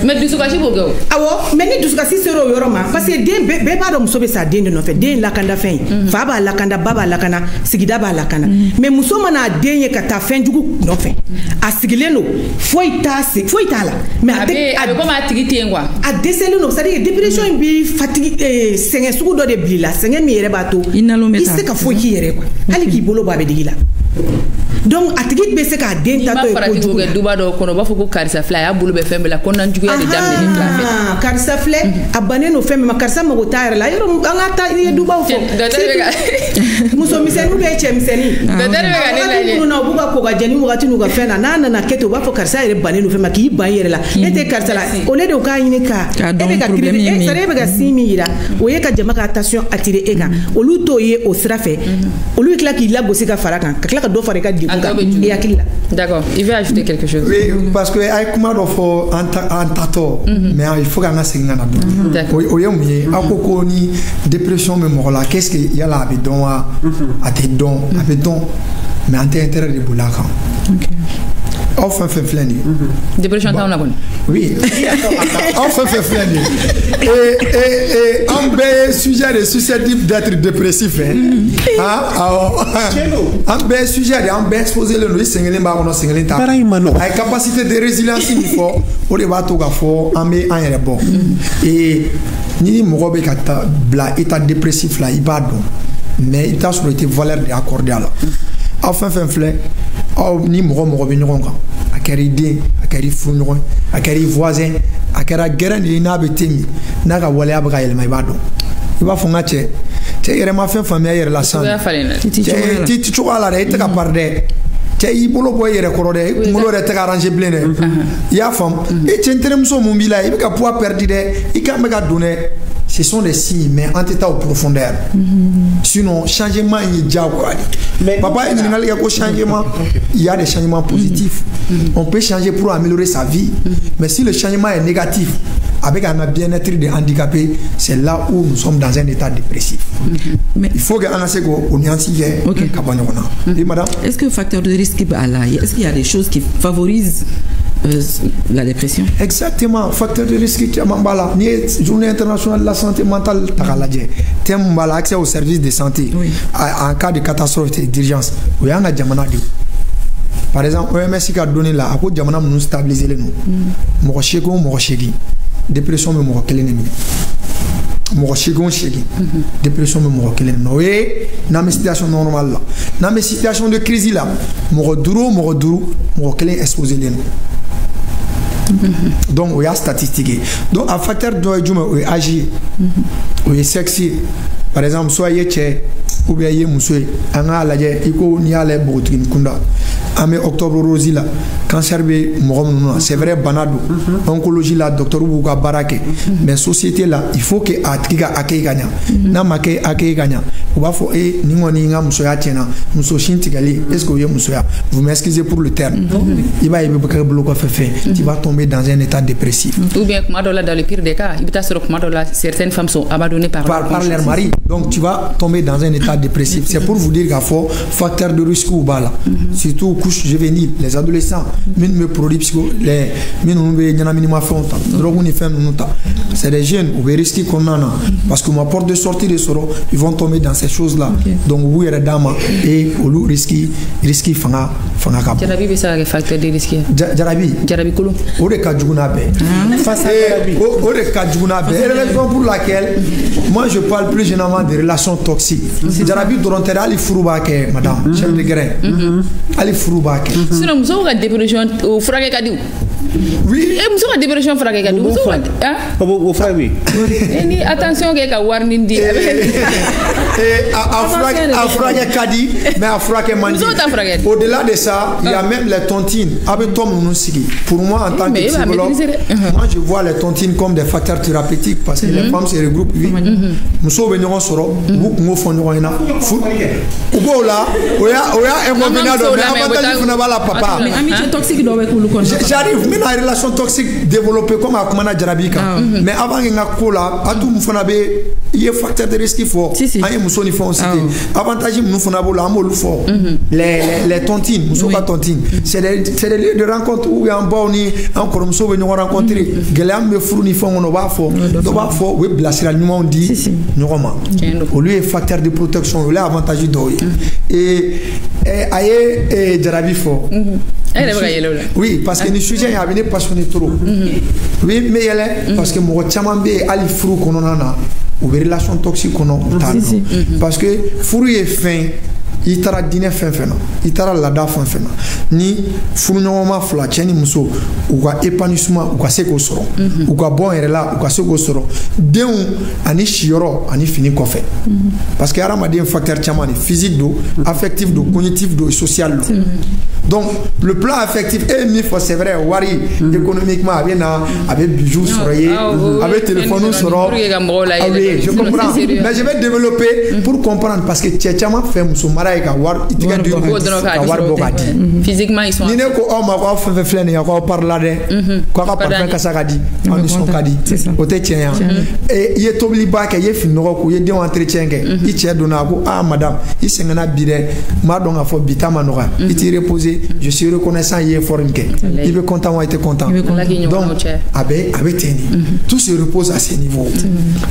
Mais dusukasi b'o kɛ o. Awɔ, mais ni dusukasi sera o yɔrɔ ma, parce que den bɛɛ b'a dɔn muso bɛ sa den de nɔfɛ. Den lakanda fɛn ye. Fa b'a lakanda, ba b'a lakana, sigida b'a lakana. Mais muso mana den ye ka taa fɛn jugu nɔfɛ. A sigilen do, foyi t'a la. Mais a bɛ komi a tigi tɛ yen quoi. A dɛsɛlen do, c'est-à-dire dépression in bi fatigue sɛgɛn sugu dɔ de bila la, sɛgɛn min yɛrɛ b'a to i se ka foyi k'i yɛrɛ quoi. Hali k'i bolo bɔ a bɛ digi la. Donc a tigi bɛ se k'a den tatɔ ye kojugu. N'i ma farati k'o kɛ duba dɔw kɔnɔ u b'a fɔ ko karisa filɛ a y'a bolo bɛ fɛn bɛɛ la ko nanjuguya de daminɛ fila fɛ. Karisa filɛ a bannen no fɛn min ma karisa mago t'a yɛrɛ la yɔrɔ an ka taa i ye dubaw fɔ. Muso misɛnninw bɛ cɛ misɛnnin. Minnu na u b'u ka ko ka jɛ ni wagati n'u ka fɛn na n'a nana kɛ ten u b'a fɔ karisa yɛrɛ bannen no fɛn ma k'i ban i yɛrɛ la e tɛ karisa la o ne de k'a ɲini ka e bɛ ka kiiri e bɛ ka sin min yira o ye ka jama ka attention attirer e kan olu t'o ye o sira fɛ olu bɛ tila k'i lagosi ka fara kan ka tila ka dɔ fara i ka degun kan i hakili la. D'accord, il veut ajouter quelque chose. Oui, parce que ay kuma dɔ fɔ an tatɔ mais il faut k'an ka segin ka na dɔn o ye mun ye a ko ko ni dépression bɛ mɔgɔ la qu'est-ce que yala a bɛ dɔn wa a tɛ dɔn a bɛ dɔn mais an tɛ intérêt de boli a kan. Aw fɛn fɛn filɛ nin ye dépression t'anw na kɔni. Oui aw fɛn fɛn filɛ nin ye an bɛɛ ye sujet de susceptible d'être dépressif awɔ an bɛɛ ye sujet de an bɛɛ exposé len don i sen kelen b'a kɔnɔ sen kelen t'a kɔnɔ a ye capacité de résilience min fɔ o de b'a to k'a fɔ an bɛ an yɛrɛ bɔ ni mɔgɔ bɛ ka taa bila état dépressif la i b'a dɔn mais i t'a sɔrɔ i tɛ valeur de accorder a la aw fɛn fɛn filɛ aw ni mɔgɔ bɛ ɲɔgɔn kan a kɛra i den a kɛra i furuɲɔgɔn a kɛra i voisin a kɛra gɛrɛn de ye n'a bɛ te min n'a ka waleya bɛ ka yɛlɛma i b'a dɔn i b'a fɔ n ka cɛ yɛrɛ ma fɛn faamuya i yɛrɛ la san cɛ ti cogoya la dɛ i tɛ ka pari dɛ cɛ y'i bolo bɔ i yɛrɛ kɔrɔ dɛ i kunkolo yɛrɛ tɛ ka arranger bilen dɛ i y'a faamu e cɛ ntɛnɛmuso mun b'i la i bɛ ka poids perdu dɛ i kan bɛ ka don dɛ ce sont des signes mais en état au profondeur sinon changement il y a quoi mais papa il y a des changements il y a des changements positifs on peut changer pour améliorer sa vie mais si le changement est négatif avec un bien-être de handicapé c'est là où nous sommes dans un état dépressif mais il faut que on essaie qu'on nuance madame est-ce que facteur de risque est-ce qu'il y a des choses qui favorisent la dépression? Exactement, facteur de risque qui est ni journée internationale de la santé mentale thème accès aux services de santé en cas de catastrophe et d'urgence par exemple OMS qui a donné là à cause de nous stabiliser les noms dépression mais mɔgɔ kelen de minɛ mɔgɔ seegin dépression bɛ mɔgɔ kelen de minɛ o ye n'an bɛ situation normale la n'an bɛ situation de crise la mɔgɔ duuru mɔgɔ kelen exposé len don donc o y'a statistique ye donc a facteur dɔ ye jumɛn o ye âge ye o ye sexe ye par exemple soit i ye cɛ ou bien i ye muso ye an k'a lajɛ i ko n'i y'a lajɛ npogotigini kunda an bɛ octobre rose la cancer bɛ mɔgɔ minnu na c'est vrai bana don oncologie la docteur b'u ka baara kɛ mais société la il faut que a tigi ka accueil ka ɲa n'a ma kɛ accueil ka ɲa u b'a fɔ ni kɔni n ka musoya tiɲɛna muso sin tigɛli est ce que o ye musoya vous m'excusez pour le terme i b'a ye i bɛ kɛ bolo kɔfɛ fɛn tu vas tomber dans un état dépressif ou bien kuma dɔ la dans le pire des cas i bɛ taa sɔrɔ kuma dɔ la certaines femmes sont abandonnées par leur mari donc tu vas tomber dans un état dépressif c'est pour vous dire k'a fɔ facteur de risque u b'a la surtout couche juvénile les adolescents minnu bɛ produits psycho les minnu bɛ ɲɛnaminimafɛnw ta drogue ni fɛn ninnu ta c'est des jeunes u bɛ risque kɔnɔna na parce que ma porte de sortie de sɔrɔ ils vont tomber dans ces choses là donc u b'u yɛrɛ d'a ma et olu risque fanga ka bon. Jarabi bɛ se ka kɛ facteur de risque ye. Jarabi kolon. O de ka jugu n'a bɛɛ. O de ka jugu n'a bɛɛ. C'est la raison pour laquelle moi je parle plus généralement des relations toxiques. Jarabi dɔrɔn tɛ dɛ hali furu b'a kɛ madame chef de grain. Hali furu b'a kɛ. Sinon musow ka dépression o furakɛ ka di o. Oui. Muso ka dépression furakɛ ka di muso ka o furakɛ bi. Ni attention kɛ ka warning di. A furakɛ ka di mais a furakɛ man di. Muso t'a furakɛ. Au-delà de ça, il y a même les tontines. Pour moi, en tant que psychologue, moi je vois les tontines comme des facteurs thérapeutiques parce que les femmes se regroupent. Muso be ɲɔgɔn sɔrɔ u b'u kungo fɔ ɲɔgɔn ɲɛna u b'o la o y'a inconvénient dɔ mais avantage fana b'a la papa. Mais amitié toxique dɔ bɛ k'olu kɔnɔ. J'arrive n bɛna relation toxique développer comme a kumana Jarabi kan mais avant que nga ko la atu mu fana be ye facteur de risque fort an ye muso ni fɛnw cité avantage mu fana bolo an b'olu fɔ les tontines muso ka tontine c'est des lieux de rencontre où en baw ni en kɔrɔmuso bɛ ɲɔgɔn rencontrer gɛlɛya min bɛ furu ni fɛn kɔnɔ o b'a fɔ dɔ b'a fɔ u ye bilasira ɲumanw di ɲɔgɔn ma olu ye facteur de protection olu ye avantage dɔw ye a ye Jarabi fɔ oui parce que ni sujet a bɛ ne passionné trop oui mais yɛlɛ parce que mɔgɔ caman bɛ hali furu kɔnɔna na u bɛ relation toxique kɔnɔ u t'a dɔn parce que furu ye fɛn i taara diinɛ fɛn fɛn na i taara laada fɛn fɛn na ni furuɲɔgɔnma fila cɛ ni muso u ka épanouissement u ka se k'o sɔrɔ u ka bɔ yɛrɛ la u ka se k'o sɔrɔ denw ani siyɔrɔ ani fini kɔfɛ parce que hadamaden facteur caman de physique do affectif do cognitif do social do donc le plan affectif e min fɔ c'est vrai wari économiquement a bɛ na a bɛ bijoux sɔrɔ ye a bɛ téléphone sɔrɔ je comprends mais je vais développer pour comprendre parce que cɛ caman fɛ muso mara ka wari i tigɛ di ka wari bɔ ka di physiquement ils sont ni ne ko aw ma k'aw fɛn fɛn filɛ nin ye k'aw parla dɛ k'aw ka parfum kasa ka di aw nisɔn ka di o tɛ tiɲɛ yan i ye tobiliba kɛ i ye finɔgɔ ko i ye denw entretien kɛ i cɛ donna a ko madame i sɛgɛnna bi dɛ n b'a dɔn k'a fɔ bi ta ma nɔgɔya i t'i reposer je suis reconnaissant i ye effort min kɛ i bɛ content wa i tɛ content donc a bɛ ten de tout se repose à ce niveau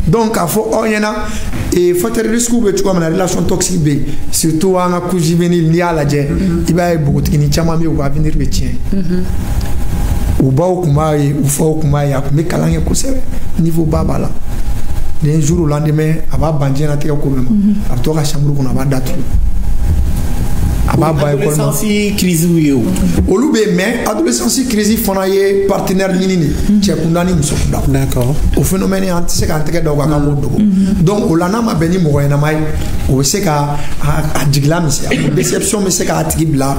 donc k'a fɔ aw ɲɛna facteur de risque bɛ cogoya min na relation toxique bɛ surtout an ka couche juvénile n'i y'a lajɛ i b'a ye npogotigini caman bɛ yen u ka avenir bɛ tiɲɛ u baw kun b'a ye u faw kun b'a ye a kun bɛ kalan kɛ kosɛbɛ niveau ba b'a la d'un jour au lendemain a b'a ban diɲɛnatigɛ ko bɛɛ ma a bɛ to ka chambre kɔnɔ a b'a datugu a b'a ba école ma crise ye o olu bɛ mais adolescence crise fana ye partenaire ɲini de cɛ kunda ni muso kunda d'accord o phénomène an tɛ se k'an tɛgɛ da o kan k'an b'o dogo donc o la n'a ma bɛn ni mɔgɔ ɲɛnama ye o bɛ se ka a jigila misɛnya déception bɛ se k'a tigi bila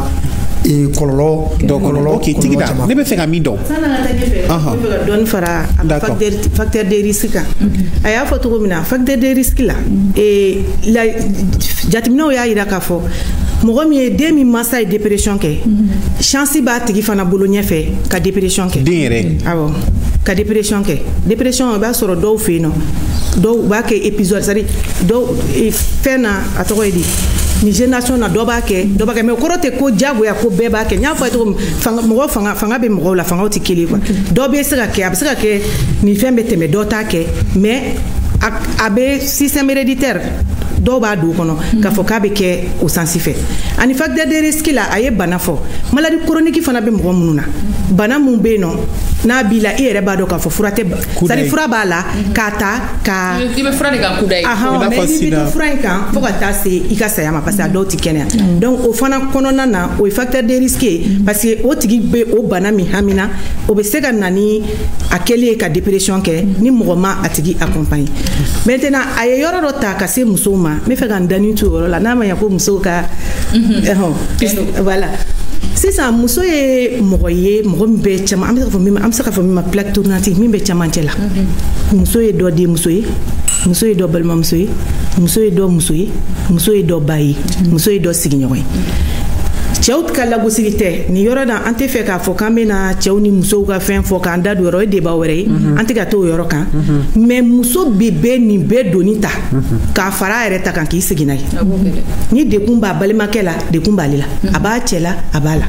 kɔlɔlɔ ok tigida ne bɛ fɛ ka min dɔn sanni an ka taa ɲɛfɛ ne bɛ ka dɔɔni fara facteur de risque kan a y'a fɔ cogo min na facteur de risque la jateminɛw y'a jira k'a fɔ mɔgɔ min ye den min mansa ye dépression kɛ chance b'a tigi fana bolo ɲɛfɛ ka dépression kɛ den yɛrɛ awɔ ka dépression kɛ dépression i b'a sɔrɔ dɔw fɛ yen nɔ dɔw u b'a kɛ épisode c'est à dire dɔw fɛn na a tɔgɔ ye di ni génération na dɔ b'a kɛ mais o kɔrɔ tɛ ko diyagoya ko bɛɛ b'a kɛ n y'a fɔ a ye cogo min mɔgɔ fanga bɛ mɔgɔw la fangaw tɛ kelen quoi dɔ bɛ se ka kɛ a bɛ se ka kɛ nin fɛn bɛ tɛmɛ dɔ t'a kɛ mais a bɛ système héréditaire dɔw b'a don kɔnɔ k'a fɔ k'a bɛ kɛ o sansi fɛ ani facteur de risque la a ye bana fɔ maladie chronique fana bɛ mɔgɔ minnu na bana mun bɛ yen nɔ n'a b'i la i yɛrɛ b'a dɔn k'a fɔ fura tɛ c'est à dire fura b'a la k'a ta ka i bɛ fura de kan kudayi mais i bɛ to fura in kan fo ka taa se i ka saya ma parce que a dɔw tɛ kɛnɛya donc o fana kɔnɔna na o ye facteur de risque ye parce que o tigi bɛ o bana min hami na o bɛ se ka na ni a kɛlen ye ka dépression kɛ ni mɔgɔ ma a tigi accompagne maintenant a ye yɔrɔ dɔ ta ka se musow ma n bɛ fɛ ka n dani to o yɔrɔ la n'a ma ɲɛ ko musow ka voilà sisan muso ye mɔgɔ ye mɔgɔ min bɛ caman an bɛ se ka fɔ min ma plaque tournante min bɛ camancɛ la muso ye dɔ denmuso ye muso ye dɔ balimamuso ye muso ye dɔ muso ye muso ye dɔ ba ye muso ye dɔ sigiɲɔgɔn ye cɛw ka lagosili tɛ nin yɔrɔ na an tɛ fɛ k'a fɔ k'an bɛna cɛw ni musow ka fɛn fɔ k'an da don yɔrɔ o ye débat wɛrɛ ye an tɛ ka t'o yɔrɔ kan mais muso bɛ nin bɛɛ doni ta k'a fara a yɛrɛ ta kan k'i sigi n'a ye ni dekun b'a balimakɛ la dekun b'ale la a b'a cɛ la a b'a la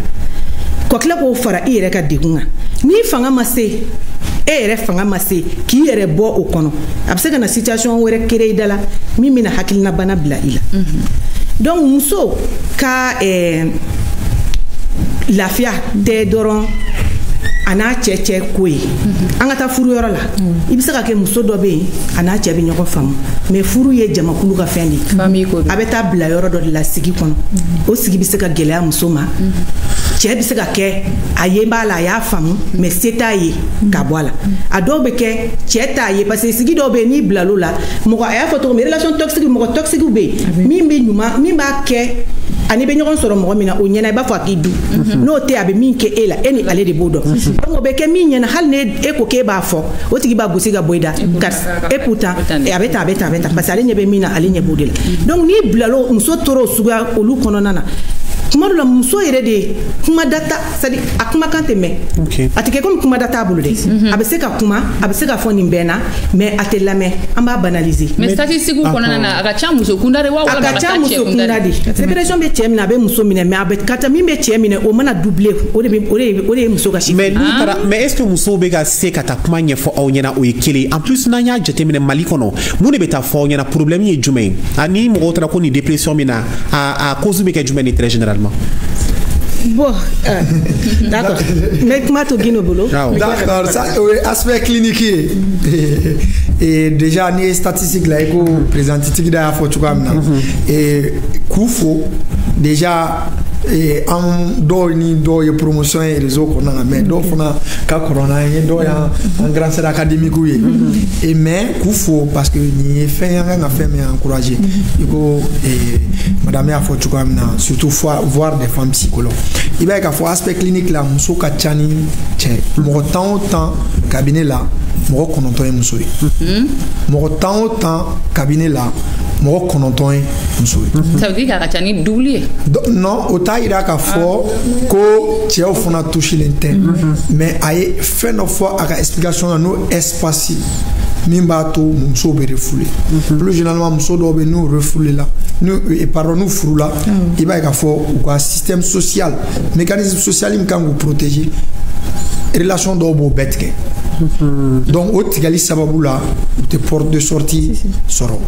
ka tila k'o fara i yɛrɛ ka dekun kan ni fanga ma se e yɛrɛ fanga ma se k'i yɛrɛ bɔ o kɔnɔ a bɛ se ka na situation wɛrɛ kere i da la min bɛna hakilinabana bila i la donc muso ka lafiya tɛ dɔrɔn a n'a cɛ ko ye an ka taa furu yɔrɔ la i bɛ se ka kɛ muso dɔ bɛ yen a n'a cɛ bɛ ɲɔgɔn faamu mais furu ye jamakulu ka fɛn de ye a bɛ taa bila yɔrɔ dɔ de la sigi kɔnɔ o sigi bɛ se ka gɛlɛya muso ma cɛ bɛ se ka kɛ a ye b'a la a y'a faamu mais se t'a ye ka bɔ a la a dɔw bɛ kɛ cɛ t'a ye parce que sigi dɔw bɛ yen n'i bilal'o la mɔgɔ a y'a fɔ cogo min relation toxique mɔgɔ toxique bɛ yen min b'a kɛ ani bɛ ɲɔgɔn sɔrɔ mɔgɔ min na o ɲɛna i b'a fɔ a k'i du n'o tɛ a bɛ min kɛ e la e ni ale de b'o dɔn donc o bɛ kɛ min ɲɛna hali ni e ko k'e b'a fɔ o tigi b'a gosi ka bɔ i da et pourtant a bɛ tan parce que ale ɲɛ bɛ min na ale ɲɛ b'o de la donc n'i bilal'o muso tora o suguya olu kɔnɔna na kuma dɔ la muso yɛrɛ de kuma data c'est à dire a kuma kan tɛ mɛn a tɛ kɛ comme kuma data bolo dɛ a bɛ se ka kuma a bɛ se ka fɔ nin bɛɛ na mais a tɛ lamɛn an b'a banaliser mais statistique kɔnɔna na a ka ca muso kunda de wa a ka ca muso kunda de séparation bɛ cɛ minɛ a bɛ muso minɛ mais a bɛ ka ca min bɛ cɛ minɛ o mana doubler o de ye muso ka chiffre mais est-ce que muso bɛ ka se ka taa kuma ɲɛfɔ aw ɲɛna o ye kelen en plus n'an y'a jateminɛ Mali kɔnɔ mun de bɛ taa fɔ aw ɲɛna problème ye jumɛn ani mɔgɔw taara ko ni dépression min na a cause bɛ kɛ jumɛn ni très généralement. Bon, d'accord. Mais comment tu gagnes au boulot? D'accord, ça, aspect clinique. Et déjà, les statistiques là, éco présentées d'ailleurs, faut tout comme et Koufo, déjà, en doni do promotion et réseau qu'on a, mais do fona ka corona et do ya en grand centre académique et mais Koufo parce que ni fait un fait mais encourager. Éco madame a faut tout comme surtout voir des femmes psychologues. Il va y avoir aspect clinique là, muso ka chani che mo temps cabinet là mo kononto e muso mo temps cabinet là mo kononto e muso ça veut dire ka chani doublé non ota ira ka fo ko che o fona toucher l'interne mais ay fait no fois aka explication no espace mimba to muso be refoulé plus généralement muso do be nous refoulé là nous et pardon nous frou là il va y avoir quoi système social mécanisme social il kan vous protéger relation do bo betke donc au tigali sababu la te porte de sortie soro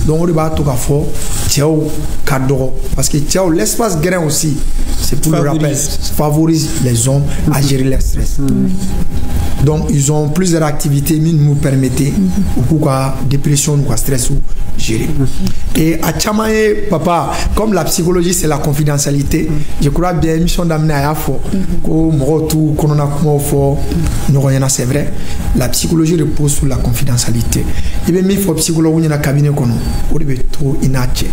donc on va tout ka fo tiao kadoro parce que tiao l'espace grain aussi c'est pour le rappel favorise les hommes à gérer leur stress. Donc ils ont plusieurs activités qui nous permettent ou quoi dépression ou quoi stress ou gérer. Et à Chamae papa comme la psychologie c'est la confidentialité, je crois bien mission d'amener à fo ko motu konona kuma fo nyoroyana c'est vrai. La psychologie repose sur la confidentialité. Et bien il faut psychologue dans cabinet kono o de trop inache.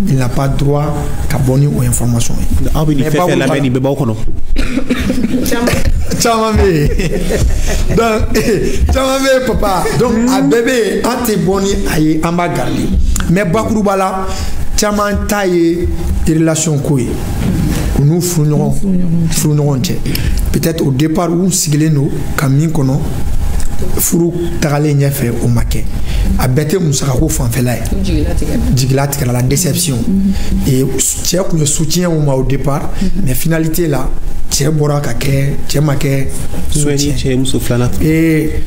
Il n'a pas droit à bonner aux informations. Ah oui, il fait faire la main il beba kono. Chamame. Donc, chamame papa. Donc, à bébé, ante boni aye amba garli. Mais bakuru bala, chaman taille des relations koué. Nous fournerons. Peut-être au départ où sigler nous, camin kono. Furu tagale nyefe o make a bete musaka ko fanfela jigila tigala la déception et tchè ko soutien au départ mais finalité là tchè bora ka ke tchè make soutien tchè musuflana et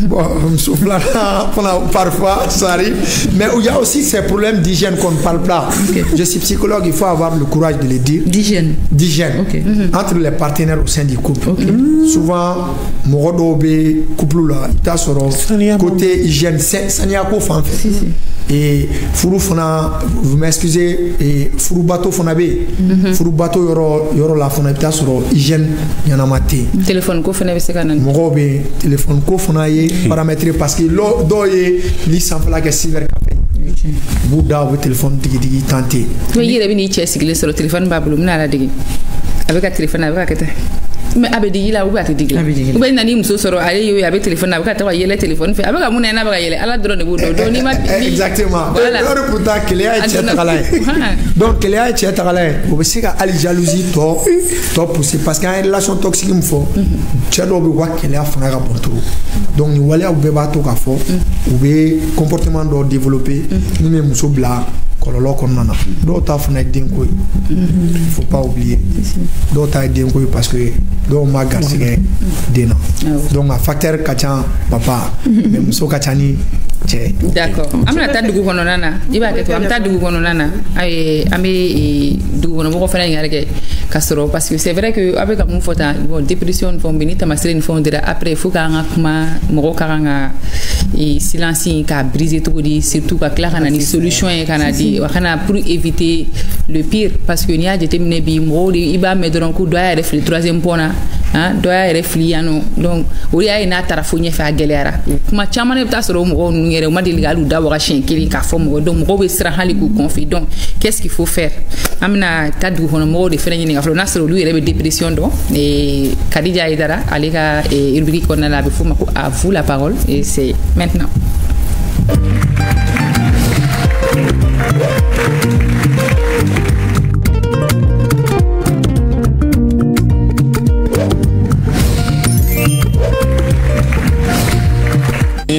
bon musuflana parfois ça arrive mais il y a aussi ces problèmes d'hygiène qu'on ne parle pas. Je suis psychologue, il faut avoir le courage de le dire. D'hygiène entre les partenaires au sein du couple. Souvent morodobe couple là ta soro côté hygiène ça n'y a pas fan et furu fona vous m'excusez et furu bateau fona be furu bateau yoro la fona ta soro hygiène yana maté téléphone ko fona be sekana morobe téléphone ko fona ye paramétrer parce que lo doye li sanfla ke cyber café bouda au téléphone digi tenté to yire bi ni che sigle sur le téléphone babulu na la digi avec un téléphone avec un mais avec des là ou avec des là ou bien nani muso soro allez yo avec téléphone avec ta yele téléphone fait avec mon na avec yele ala drone bo do ni ma exactement alors pourtant qu'il y a donc qu'il y a on va se ali jalousie to pousser parce qu'en relation toxique il me faut tchelo be wa qu'il y a fanga porto donc ni wala ou be ba to ka fo ou be comportement do développer ni me muso bla kololo konana do ta fana denko faut pas oublier do ta denko parce que do ma gasige dena donc un facteur kacha papa mais muso kachani che d'accord amna ta dugu kono nana iba ke to am ta dugu kono nana ay ami dugu kono boko fana ngareke kasoro parce que c'est vrai que avec mon fota bon dépression font benita masrine font de après faut ka ngakuma moko karanga et silence ka briser tout dit surtout ka clara na ni solution e kana di wakana pour éviter le pire parce que ni a déterminé bi mo iba me donc doit réfléchir troisième point hein doit réfléchir non donc o ya ina tarafo nye fa gelera kuma chama ne ta soro mo ngere o madili galu da wa chen kili ka fo mo donc mo be sra hali ku confi donc qu'est-ce qu'il faut faire amna tadu hono mo de fere ni ngaflo nasro lui rebe dépression donc et Khadija Aidara alega et rubrique on a la be fo mako à vous la parole et c'est maintenant.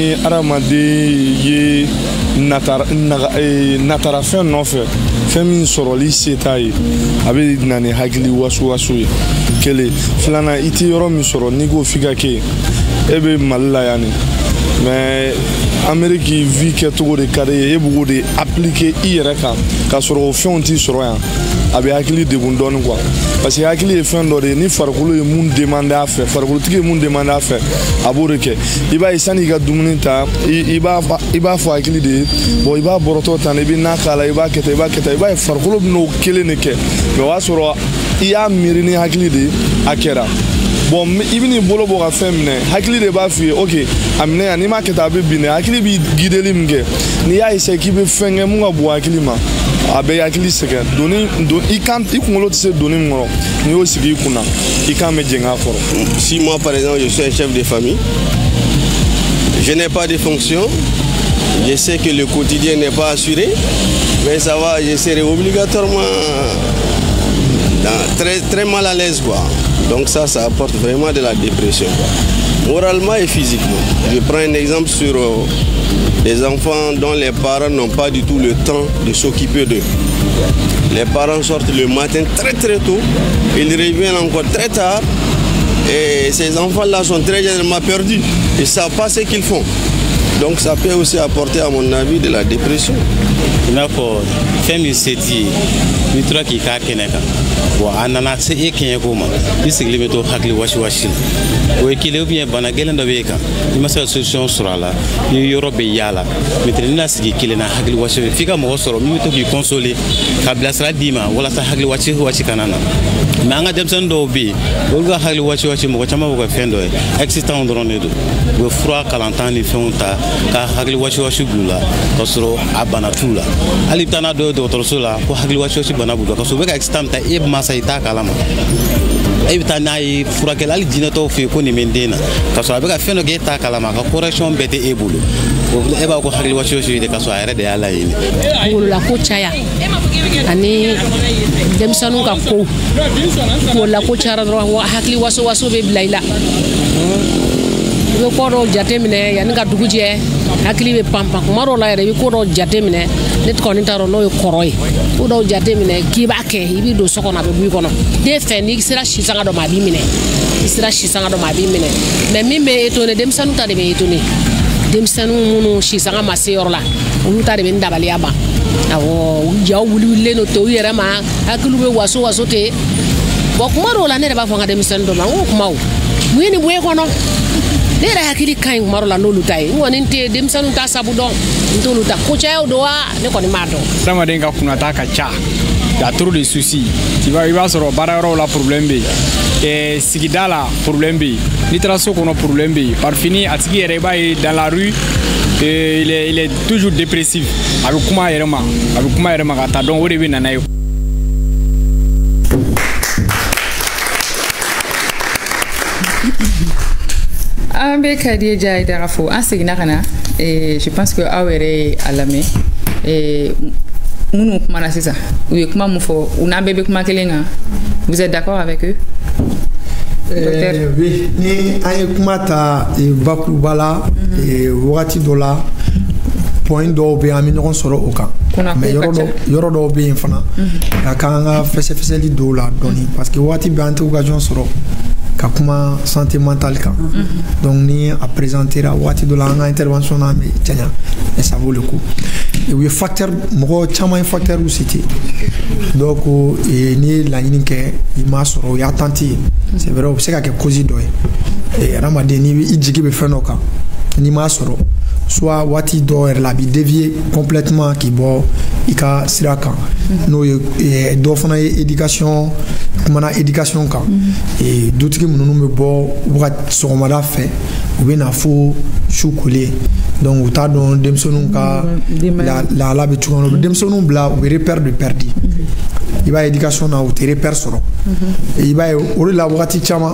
ni adamaden ye natara fɛn nɔfɛ fɛn min sɔrɔli se t'a ye a bɛ na ni hakili waso ye kelen filanan i tɛ yɔrɔ min sɔrɔ n'i ko f'i ka kɛ e bɛ Mali la yan mais Amérique vie kɛcogo de ka di ye e b'o de appliquer i yɛrɛ kan k'a sɔrɔ o fɛnw t'i sɔrɔ yan a bɛ hakili degun dɔɔni quoi parce que hakili ye fɛn dɔ de ye ni farikolo ye mun demander a fɛ farikolotigi ye mun demander a fɛ a b'o de kɛ i b'a ye sanni i ka dumuni ta i b'a fɔ hakili de ye bon i b'a bɔrɔtɔ tan i bɛ na k'a la i b'a kɛ tan i b'a ye farikolo bɛ n'o kelen de kɛ mais o y'a sɔrɔ i y'a miiri ni hakili de a kɛra bon i bɛ n'i bolo bɔ ka fɛn minɛ hakili de b'a f'i ye ok a minɛ yan n'i m'a kɛ tan a bɛ bin dɛ hakili b'i guideli min kɛ n'i y'a essayer k'i bɛ fɛn kɛ mun ka bon hakili ma a bɛ hakili sɛgɛn i kunkolo tɛ se doni min kɔrɔ n'i y'o sigi i kunna i kan bɛ jɛn a kɔrɔ. Si moi par exemple je suis un chef de famille, je n'ai pas de fonction, je sais que le quotidien n'est pas assuré, mais ça va, je serai obligatoirement très mal à l'aise quoi. Donc ça apporte vraiment de la dépression quoi. Moralement et physiquement. Je prends un exemple sur des enfants dont les parents n'ont pas du tout le temps de s'occuper d'eux. Les parents sortent le matin très tôt, ils reviennent encore très tard et ces enfants-là sont très généralement perdus. Ils ne savent pas ce qu'ils font. Donc ça peut aussi apporter à mon avis de la dépression. Il n'a pas fait mes séties, il trouve qu'il y a quelqu'un. Bon, on a assez de gens qui se limitent au hakli washi. Oui, qu'il est bien bon à gagner dans le cas. Il m'a fait une solution sur là. Il y aura bien là. Mais il n'a pas qu'il est na hakli washi. Fika mo soro, mi to qui consoler. Kabla sera dima, wala sa hakli washi kanana. Mais on a des personnes d'obi. On va hakli washi mo chama mo faire do. Existant dans le dos. Le froid calentant ni fait on ta. Ka hakli washi bula. Kosoro abana tula. Ali tana do torsula. Ko hakli washi bana bula. Kosoro beka existant ta eb masa ita kalama. Ebita nayi furakɛli hali jinɛtɔw fɛ yen ko nin bɛ n den na k'a sɔrɔ a bɛ ka fɛn dɔ k'e t'a kalama ka correction bɛɛ tɛ e bolo e b'a ko hakiliwasi de k'a sɔrɔ a yɛrɛ de y'a laɲini. Kunkololako caya ani denmisɛnninw ka ko kunkololako cayara dɔrɔn hakili waso bɛ bila i la i bɛ ko dɔw jateminɛ yanni ka dugu jɛ hakili bɛ panpan kuma dɔw la yɛrɛ i bɛ ko dɔw jateminɛ ne kɔni t'a dɔn n'o ye kɔrɔ ye ko dɔw jateminɛ k'i b'a kɛ i b'i don so kɔnɔ a bɛ bɔ i kɔnɔ den fɛ n'i sera sisanga dɔ ma a b'i minɛ i sera sisanga dɔ ma a b'i minɛ mais min bɛ étonné denmisɛnninw ta de bɛ étonné denmisɛnninw minnu sisanga ma se yɔrɔ la olu ta de bɛ n dabaliya ban awɔ u jaw wuliwulilen don ten u yɛrɛ ma hakiliw bɛ waso ten bon kuma dɔw la ne yɛrɛ b'a fɔ n ka denmisɛnnin dɔ ma n ko kuma o mun ye nin bɔ e kɔnɔ ne yɛrɛ hakili ka ɲi kuma dɔ la n'olu ta ye n kɔni tɛ denmisɛnninw ta sabu dɔn n t'olu ta ko cayaw don wa ne kɔni m'a dɔn. adamaden ka kunnata ka ca y a trop de soucis i b'a sɔrɔ baarayɔrɔw la problème bɛ yen sigida la problème bɛ yen n'i taara so kɔnɔ problème bɛ yen par fini a tigi yɛrɛ i b'a ye dans la rue il est toujours dépressif a bɛ kuma a yɛrɛ ma ka taa dɔn o de bɛ na n'a ye. An bɛ Kadidia Aidara fo an seginna ka na je pense que aw yɛrɛ ye a lamɛn minnu kumana sisan u ye kuma min fɔ u n'an bɛɛ bɛ kuma kelen kan vous êtes d'accord avec eux? Oui, ni an ye kuma ta bakuruba la wagati dɔ la point dɔw bɛ an bɛ ɲɔgɔn sɔrɔ o kan mais yɔrɔ dɔw bɛ yen fana a kan ka fɛsɛfɛsɛli dɔw la dɔɔni parce que wagati bɛ an tɛ occasion sɔrɔ ka kuma santé mentale kan donc ni a présentera wagati dɔ la an ka intervention na bɛ caya et ça vaut le coup u ye facteur mɔgɔ caman ye facteur cité donc ni ye laɲini kɛ i m'a sɔrɔ o y'a tante ye c'est vrai o bɛ se ka kɛ cause dɔ ye adamaden ni i jigi bɛ fɛn dɔ kan n'i m'a sɔrɔ soit waati dɔw yɛrɛ la a bɛ dévier complètement k'i bɔ i ka sira kan n'o ye dɔ fana ye éducation kumana éducation kan dutigi minnu bɛ bɔ wagati sɔgɔmada fɛ u bɛ na fo su kolen donc u t'a dɔn denmisɛnninw ka lahala bɛ cogo min na u bɛ denmisɛnninw bila u bɛ repère de perdu i b'a ye éducation na u tɛ repère sɔrɔ i b'a ye o de la wagati caman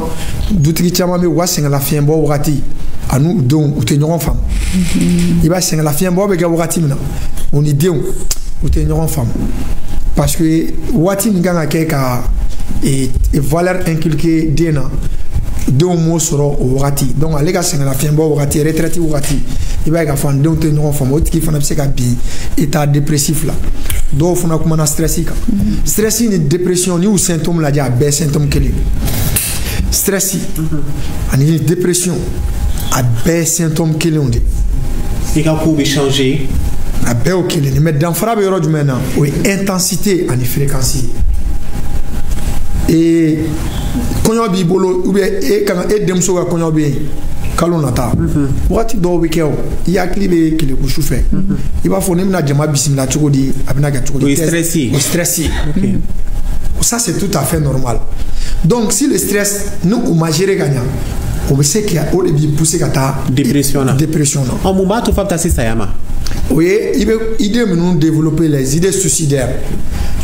dutigi caman bɛ u ka sɛgɛnlafiɲɛbɔ wagati ani u denw u tɛ ɲɔgɔn faamu i b'a sɛgɛnlafiɲɛbɔ bɛ kɛ wagati min na u ni denw u tɛ ɲɔgɔn faamu parce que wagati min kan ka kɛ ka valeur inculquer den na denw m'o sɔrɔ o wagati donc ale ka sɛgɛnlafiɲɛbɔ wagati retraite wagati i b'a ye k'a fɔ denw tɛ ɲɔgɔn faamu o tigi fana bɛ se ka bin état dépressif la dɔw fana kumana stress kan stress ni dépression ni y'u symptôme lajɛ a bɛɛ symptôme kelen stress ani dépression a bɛɛ symptôme kelenw de i ka kow bɛ changer a bɛɛ o kelen mais danfara bɛ yɔrɔ jumɛn na o ye intensité ani fréquence ye kɔɲɔ b'i bolo ou bien e denmuso ka kɔɲɔ bɛ yen kalo nata wagati dɔw bɛ kɛ o i hakili bɛ keleku su fɛ i b'a fɔ ne bɛna jama bisimila cogo di a bɛna kɛ cogo di o stress ça c'est tout à fait normal donc si le stress ni o ma gérer ka ɲa o bɛ se ka o de b'i pousser ka taa dépression na mun b'a to f'a bɛ taa se saya ma o ye i bɛ idée minnu développer les idées suicidaires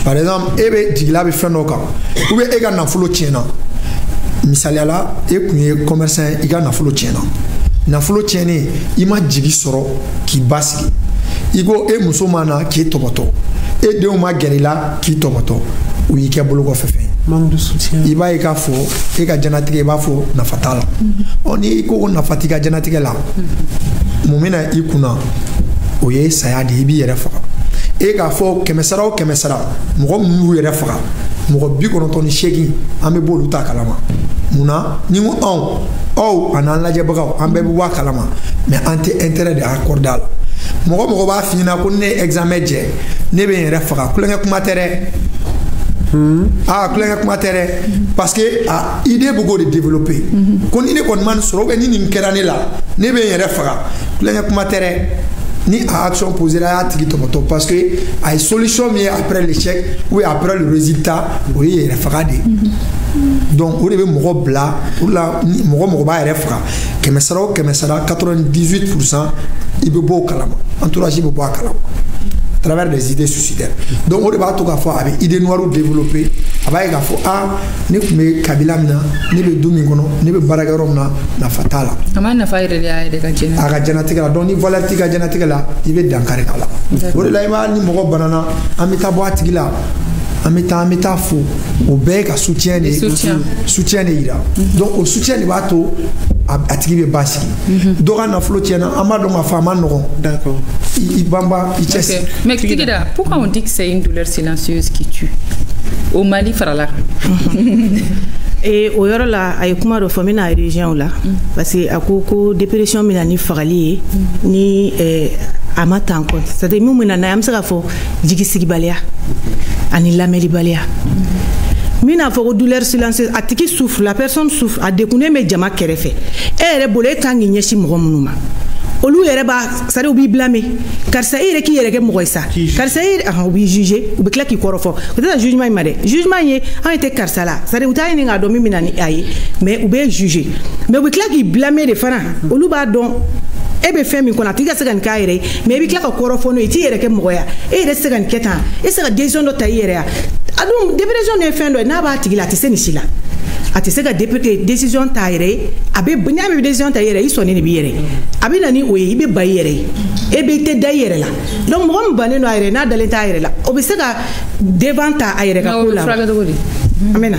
par exemple e bɛ jigila bɛ fɛn dɔ kan ou bien e ka nafolo tiɲɛna misaliya la e kun ye commerçant i ka nafolo tiɲɛna nafolo tiɲɛnen i ma jigi sɔrɔ k'i basigi i ko e muso ma na k'i tɔbɔtɔ e denw ma gɛrɛ i la k'i tɔbɔtɔ o y'i kɛ bolokɔfɛ fɛn ye i b'a ye k'a fɔ e ka jɛnatigɛ i b'a fɔ nafa t'a la ni ko ko nafa t'i ka jɛnatigɛ la mun bɛna i kunna o ye saya de i b'i yɛrɛ faga e k'a fɔ 100 o 100 mɔgɔ minnu y'u yɛrɛ faga mɔgɔ 98 an bɛ b'olu ta kalama munna ni ko aw an'an lajɛbagaw an bɛɛ bɛ bɔ a kalama mais an tɛ intérêt de accorder a la mɔgɔ b'a f'i ɲɛna ko ne ye examen jɛ ne bɛ n yɛrɛ faga kulonkɛ kuma tɛ dɛ kulonkɛ kuma tɛ dɛ parce que idée bɛ k'o de développer ko ni ne kɔni ma nin sɔrɔ ou bien ni nin kɛra ne la ne bɛ n yɛrɛ faga kulonkɛ kuma tɛ dɛ ni a action posée la y'a tigi tɔmɔtɔ parce que a ye solution min ye après l'échec ou après le résultat o ye yɛrɛ faga de donc o de bɛ mɔgɔ bila o la mɔgɔ b'a yɛrɛ faga 100 o 100 98% i bɛ bɔ o kalama entourage bɛ bɔ a kalama à travers des idées suicidaires donc o de b'a to k'a fɔ a bɛ idée noire développer a b'a ye k'a fɔ ne tun bɛ kabila min na ne bɛ du min kɔnɔ ne bɛ baarakɛ yɔrɔ min na nafa t'a la a ma nafa yɛrɛ de y'a yɛrɛ ka jɛnɛ a ka jɛnatigɛ la donc ni valeur t'i ka jɛnatigɛ la i bɛ dankari a la o de la i b'a ni mɔgɔ banana an bɛ taa bɔ a tigi la an bɛ taa fo o bɛɛ ye ka soutien de yira donc o soutien de b'a to a tigi bɛ basigi dɔ ka nafolo tiɲɛna an b'a dɔn k'a fɔ a ma nɔgɔn d'accord i banba i cɛsiri mais Tigida pourquoi on dit que c'est une douleur silencieuse qui tue au Mali farala o yɔrɔ la a ye kuma dɔ fɔ n bɛna région la parce que a ko dépression bɛ na ni fagali ye ni a ma ta en compte c'est-à-dire min bɛ na n'a ye an bɛ se k'a fɔ jigisigibaliya ani lamɛnibaliya min n'a fɔ ko douleur silencieuse a tigi souffre la personne souffre a degunnen bɛ jama kɛrɛfɛ e yɛrɛ bolo e kan k'i ɲɛsin mɔgɔ minnu ma olu yɛrɛ b'a c'est-à-dire u b'i blâmer karisa e yɛrɛ k'i yɛrɛ kɛ mɔgɔ ye sa karisa u b'i juger u bɛ tila k'i kɔrɔfɔ o tɛ jugement in ma dɛ jugement ye an tɛ karisa la c'est-à-dire u t'a ɲini k'a dɔn min bɛ na ni a ye mais u bɛ juger mais u bɛ tila k'i blâmer de fana olu b'a dɔn e bɛ fɛn min kɔnɔ a tigi ka se ka nin k'a yɛrɛ ye mais i bɛ tila ka kɔrɔfɔ n'o ye i t'i yɛrɛ kɛ mɔgɔ ya e yɛrɛ tɛ se ka nin kɛ tan e tɛ se ka décision dɔ ta i yɛrɛ ya a dun dépression ye fɛn dɔ ye n'a b'a tigi la a tɛ se nin si la a tɛ se ka décision ta yɛrɛ ye a bɛ n'a bɛ décision ta yɛrɛ i sɔnni de b'i yɛrɛ a bɛ na ni o ye i bɛ ba i yɛrɛ ye e bɛ tɛ da i yɛrɛ la donc mɔgɔ min bannen don a yɛrɛ n'a dalen t'a yɛrɛ la o bɛ se ka devant ta a yɛrɛ ka ko la an bɛ na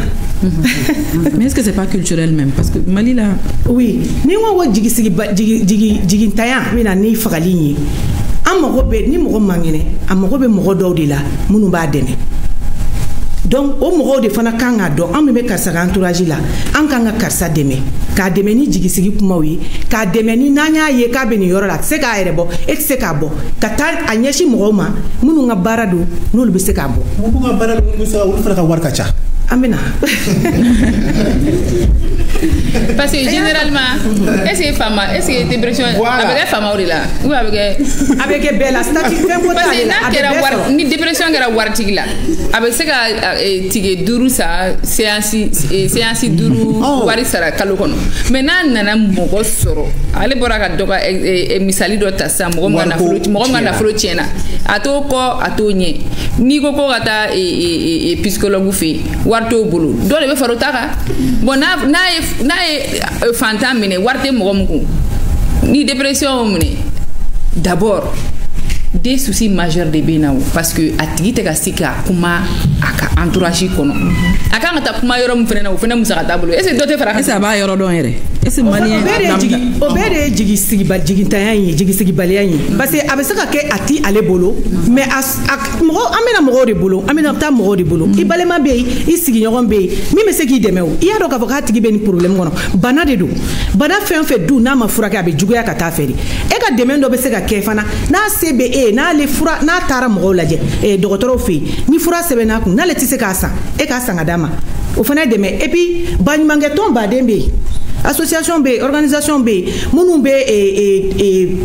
mais est-ce que c'est pas culturel même parce que Mali la oui ni ko jigintanya bɛ na ni fagali ye an mago bɛ ni mɔgɔ man kɛnɛ a mago bɛ mɔgɔ dɔw de la minnu b'a dɛmɛ donc o mɔgɔw de fana kan k'a dɔn an min bɛ karisa ka entourage la an kan ka karisa dɛmɛ k'a dɛmɛ ni jigisigi kumaw ye k'a dɛmɛ ni n'an y'a ye k'a bɛ nin yɔrɔ la a tɛ se k'a yɛrɛ bɔ e tɛ se k'a bɔ ka taa a ɲɛsin mɔgɔw ma minnu ka baara don n'olu bɛ se k'a bɔ. minnu ka baara don olu fana ka wari ka ca. an bɛ na. parce que généralement est-ce que dépression a bɛ kɛ faamaw de la ou a bɛ kɛ bɛɛ la statut fɛn ko t'ale la parce que n'a kɛra wari ni dépression kɛra waritigi la a bɛ se ka tigɛ 5 sa séance 5 wari sara kalo kɔnɔ mais n'a nana mɔgɔ sɔrɔ ale bɔra ka dɔ ka misali dɔ ta sisan mɔgɔ min ka nafolo tiɲɛna a t'o kɔ a t'o ɲɛ n'i ko ka taa psychologue fɛ yen wari t'o bolo dɔ de bɛ fara o ta kan bon n'a ye fantan minɛ wari tɛ mɔgɔ min kun ni dépression y'o minɛ d'abord des soucis majeurs de bena parce que atigi te ka sika kuma aka entourage kono aka ngata kuma yoro mu fena fena musa ka tablo est-ce dote fara est-ce ba yoro don yere est-ce malien obere jigi sigi bal jigi tayanyi jigi sigi baliyanyi parce que abesaka ke ati ale bolo mais mo amena mo de bolo amena ta mo de bolo I balema be I sigi nyogon be mi me se ki demew I ya do ka foka tigi be ni problème kono bana de do bana fe du na ma fura ka be juguya ka ta feri e ka demendo be se ka ke fana na CBE na le fura na tara mo laje e docteur fe ni fura sebe na kun na le tise ka sa e ka sanga dama o fana deme et puis banymange tomba dembe association be organisation be munu be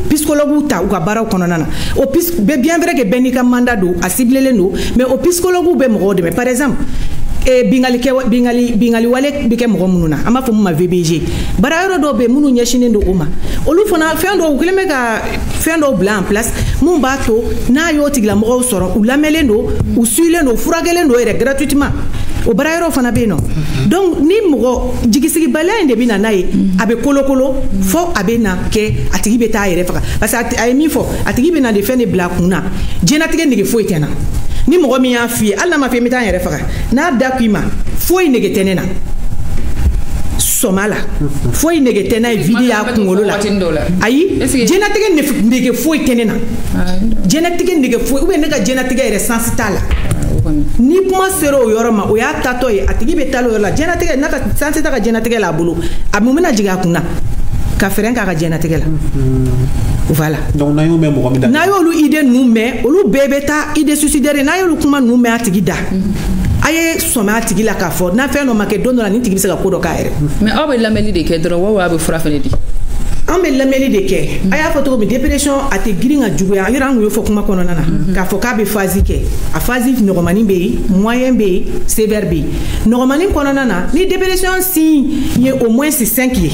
psychologue ta ou ka baraw kononana o be bien vrai que benika mandat do a ciblé no mais o psychologue be mo deme par exemple bingali wale bike mo mununa ama fo ma VBG bara yoro do be munu nyashine ndo uma olu fona fendo ukileme ka fendo blanc en place mun ba to na yo tigla mo soro u lamele ndo u suile ndo furagele ndo ere gratuitement o bara yoro fana be no donc ni mo jigisigi bala inde bina nayi abe kolokolo fo abe na ke atigi be ta ere faka parce que ay mi fo atigi be na de fene bla kuna jenatige nige fo etena ni mɔgɔ min y'a f'i ye hali n'a ma f'i ye n bɛ taa n yɛrɛ faga n'a da k'i ma foyi nege tɛ ne na sɔma la foyi nege tɛ n'a ye vide y'a kunkolo la ayi jɛnatigɛ nege foyi tɛ ne na jɛnatigɛ nege foyi ou bien ne ka jɛnatigɛ yɛrɛ sens t'a la ni kuma sera o yɔrɔ ma o y'a tatɔ ye a tigi bɛ taa o yɔrɔ la jɛnatigɛ n'a ka sens t'a ka jɛnatigɛ la a bolo a mun bɛna jigin a kun na ka fɛrɛn k'a ka jɛnatigɛ la voilà donc na yo même mo mi da na yo lu idée nu mais olu bébé ta idée suicidaire na yo lu kuma nu mais atigi da aye soma atigi la ka fo na fe no make don la ni tigi se ka ko do ka ere mais o be lameli de ke dro wa be fura fene di an be lameli de ke aya fo to be dépression ate giringa juguya yira an yo fo kuma kono nana ka fo ka be phase ke a phase normani be moyen be sévère be normani kono nana ni dépression si ye au moins 5 ye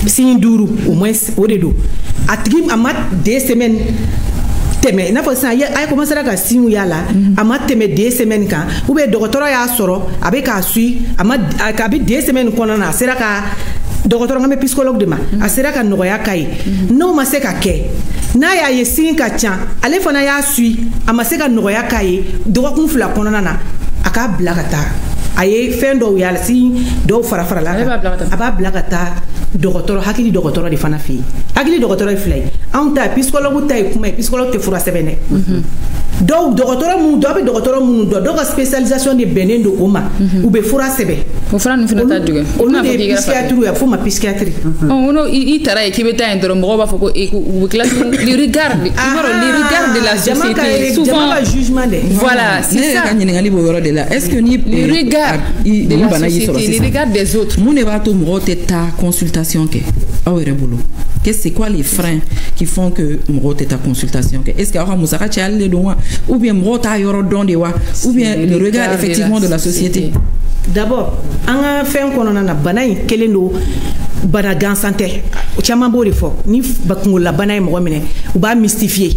si duru au moins au dedo atigi amat 2 semaines teme na fo sa ay commencer ka simu yala amat teme 2 semaines kan ou be docteur ya soro abe ka sui amat ka bi 2 semaines kono na sera ka docteur ngame psychologue de ma a sera ka noya kai no ma se ka ke na ya ye sin ka tia ale fana ya sui ama se ka noya kai dokun fula kono na aka blakata aye fendo yala si do fara la aba blakata docteur hakili docteur de fana fi hakili docteur flay anta psychologue tay kuma psychologue te fura sebene donc docteur mu do be docteur mu do do spécialisation de benendo oma ou be fura sebe o fura nu fina ta duga ona be psychiatrie ya fuma psychiatrie ono i tara e kibeta endro mo ba foko e ou classe li regarde de la société souvent jugement de voilà c'est ça ni ngali bo yoro de la est-ce que ni le regard de la société le regard des autres mon ne va to mo ta consultation ke awere bolo qu'est-ce c'est quoi les freins qui font que mo ta consultation ke est-ce que awa musaka chal le doa ou bien mo ta yoro donde wa ou bien le regard effectivement de la société d'abord anga fen kono na bana kelendo bana gansante o chama bori fo ni bakungola bana mo mine ou ba mystifier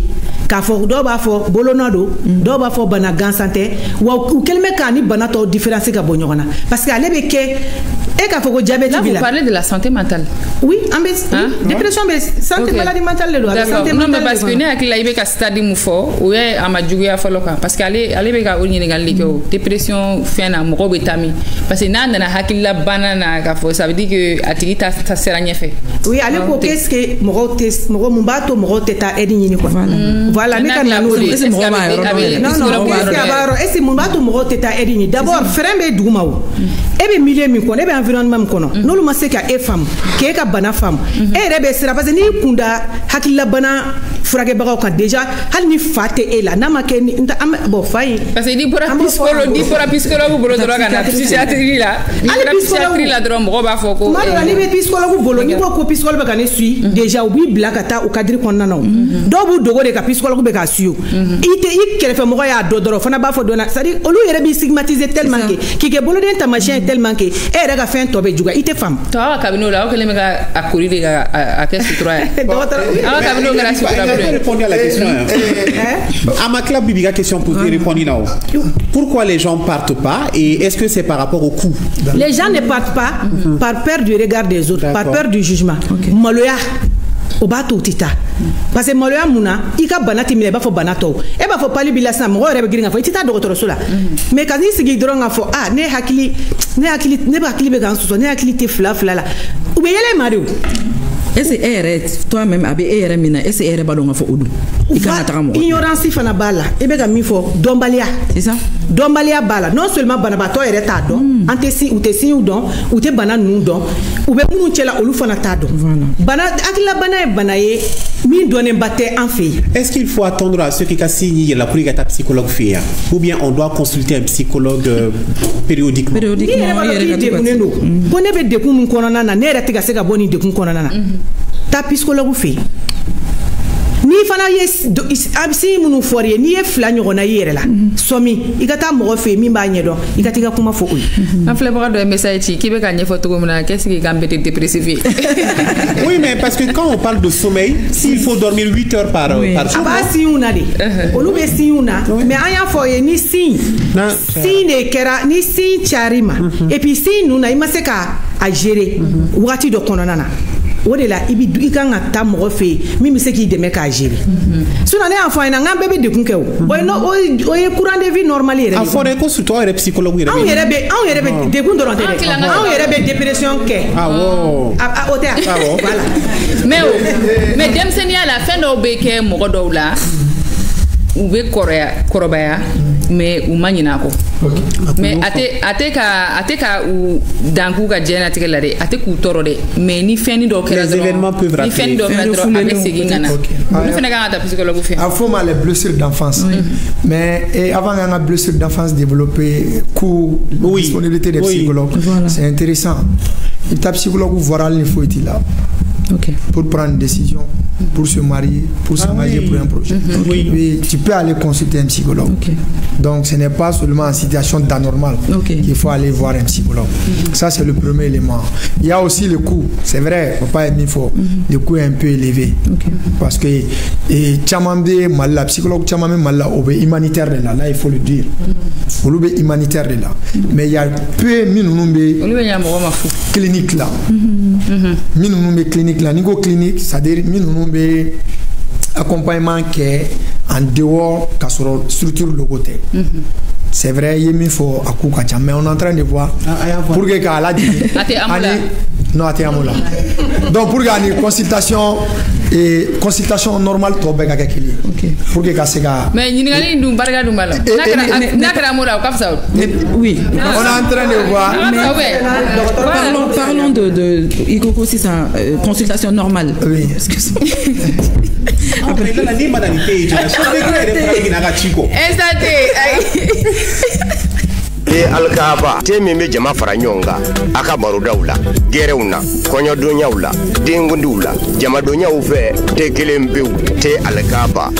ka fo do ba fo bolonado do ba fo bana gansante wa ou kelme ka ni bana to différence ka bonyona parce que ale be ke e ka fo ko diabète là vous parlez de la santé mentale oui dépression mais santé maladie mentale le doit santé mentale non mais parce que ne akila ibe ka stade mu fo ou ye amajugu ya fo loka parce que ale be ka olni ngal liko dépression fena mo ko betami parce que nanda na hakila banana ka fo ça veut dire que atigi ta sera fait oui ale ko qu'est-ce que mo mumbato mo teta edi ni quoi voilà mais quand non qu'est-ce que abaro est-ce mumbato mo teta edi ni d'abord frembe dugumao ebe milieu mi ko ebe environnement kono nolu maseka e femme ke ka bana femme e rebe sera parce que ni kunda hakilla bana furage bagaw ka déjà hal ni fate e la na make ni bo fay parce que ni pour psychologue bolo droga na psychiatrie la psychiatrie la drom roba foko mara ni be psychologue bolo ni ko psychologue ka ne sui déjà obi blakata o kadri konna na do bu dogo de ka psychologue be ka suyo ite ikere mo ya dodoro fana ba fo dona c'est à dire olu yere bi stigmatiser tellement que ke bolo den ta machin tellement que e rega fin tobe juga ite femme to awa kabino la o kele mega akuri de a qu'est-ce que awa kabino ngara sutura répondre à la question à ma club bibiga question pour répondre là pourquoi les gens partent pas et est-ce que c'est par rapport au coût les gens ne partent pas par peur du regard des autres par peur du jugement maloya o b'a to tita parce que maloya muna i ka bana timile b'a fɔ bana tɔw e b'a fɔ pali bila sisan mɔgɔ yɛrɛ bɛ girin ka fɔ i tɛ taa dɔgɔtɔrɔso la mais ka n'i sigi dɔrɔn ka fɔ ne hakili bɛ k'an sɔsɔ ne hakili tɛ fila la u bɛ yɛlɛ ma de o. Est-ce que toi-même avec yɛrɛ mina est-ce que yɛrɛ b'a dɔn ka fɔ o don i kan ka taga mɔgɔ ignorance fana b'a la i bɛ ka min fɔ dɔnbaliya c'est ça dɔnbaliya b'a la non seulement banabaatɔ yɛrɛ t'a dɔn an tɛ u tɛ signe dɔn u tɛ bana ninnu dɔn u bɛ minnu cɛla olu fana t'a dɔn bana hakilila bana ye bana ye min dɔnnenba tɛ an fɛ yen. Est-ce qu'il faut attendre à ce que ka signe yɛlɛ pour i ka taa psychologue fɛ yan ou bien on doit consulter un psychologue périodiquement. Ni yɛrɛ b'a dɔn k'i degunnen don ko ne bɛ degun min kɔnɔna na ne yɛrɛ tɛ ka se ka bɔ nin degun kɔnɔna na taa psychologue fɛ yen n'i fana ye si minnu fɔra ye n'i ye fila ɲɔgɔnna i yɛrɛ la sɔmi i ka taa mɔgɔ fɛ yen min b'a ɲɛdɔn i ka t'i ka kuma fɔ o ye. an filɛbaga dɔ ye message ci k'i bɛ ka ɲɛfɔ cogo min na qu'est-ce qui k'an bɛ te dépressif ye. Oui, mais parce que quand on parle de sommeil, s'il faut dormir 8 heures par jour. A b'a signe na de olu bɛ signe na mais an y'a fɔ ye ni signe de kɛra ni signe cayar'i ma et puis signe ninnu na i ma se ka a gérer wagati dɔ kɔnɔna na. O de la i kan ka taa mɔgɔ fɛ yen min bɛ se k'i dɛmɛ k'a gérer sinon ne y'a fɔ a ɲɛna n k'an bɛɛ bɛ degun kɛ o ye courant de vie normal yɛrɛ ye. A fɔra ko surtout aw yɛrɛ psychologue yɛrɛ bɛ anw yɛrɛ bɛ degun dɔrɔn tɛ dɛ anw yɛrɛ bɛ dépression kɛ. Awɔ o tɛ voilà mais denmisɛnninya la fɛn dɔw bɛ kɛ mɔgɔ dɔw la u bɛ kɔrɔbaya mais u ma ɲinɛ a kɔ mais a tɛ ka u dan k'u ka diɲɛlatigɛ la dɛ a tɛ k'u tɔɔrɔ dɛ mais ni fɛnnin dɔw kɛra dɔrɔn ni fɛnnin dɔw kɛra dɔrɔn a bɛ segin ka na olu fana kan ka taa psychologue fɛ. A fɔ ma les blessures d'enfance mais avant qu'un blessure d'enfance développer coût disponibilité des psychologues c'est intéressant i bɛ taa psychologue voir ni foyi t'i la. Okay. Pour prendre une décision, pour se marier, pour s'engager pour un projet. Oui, tu peux aller consulter un psychologue. Donc ce n'est pas seulement en situation d'anormal qu'il faut aller voir un psychologue. Ça c'est le premier élément. Il y a aussi le coût. C'est vrai, il ne faut pas être mis fort. Le coût est un peu élevé. Parce que la psychologue humanitaire de là, il faut le dire. Humanitaire de là. Mais il y a peu de cliniques là. Clinique la niveau clinique c'est-à-dire minnu bɛ accompagnement kɛ en dehors ka sɔrɔ structure logo tɛ. C'est vrai il y a min fɔ a ko ka ca mais on est en train de voir pour que k'a lajigin ani non a tɛ amu la donc pour que ani consultation normale tɔ bɛɛ ka kɛ kelen pour que ka se ka. mais ɲininkali in dun barika dun b'a la n'a kɛra amu la o ka fisa o. Oui on est en train de voir. Parlons de Ikoko si c'est consultation normale. Oui. Après la ni madame Page la te alkaba te min bɛ jama fara ɲɔgɔn kan a ka barodaw la gɛrɛw na kɔɲɔdonyaw la denkundiw la jamadonyaw fɛ te kelen pewu te alkaba.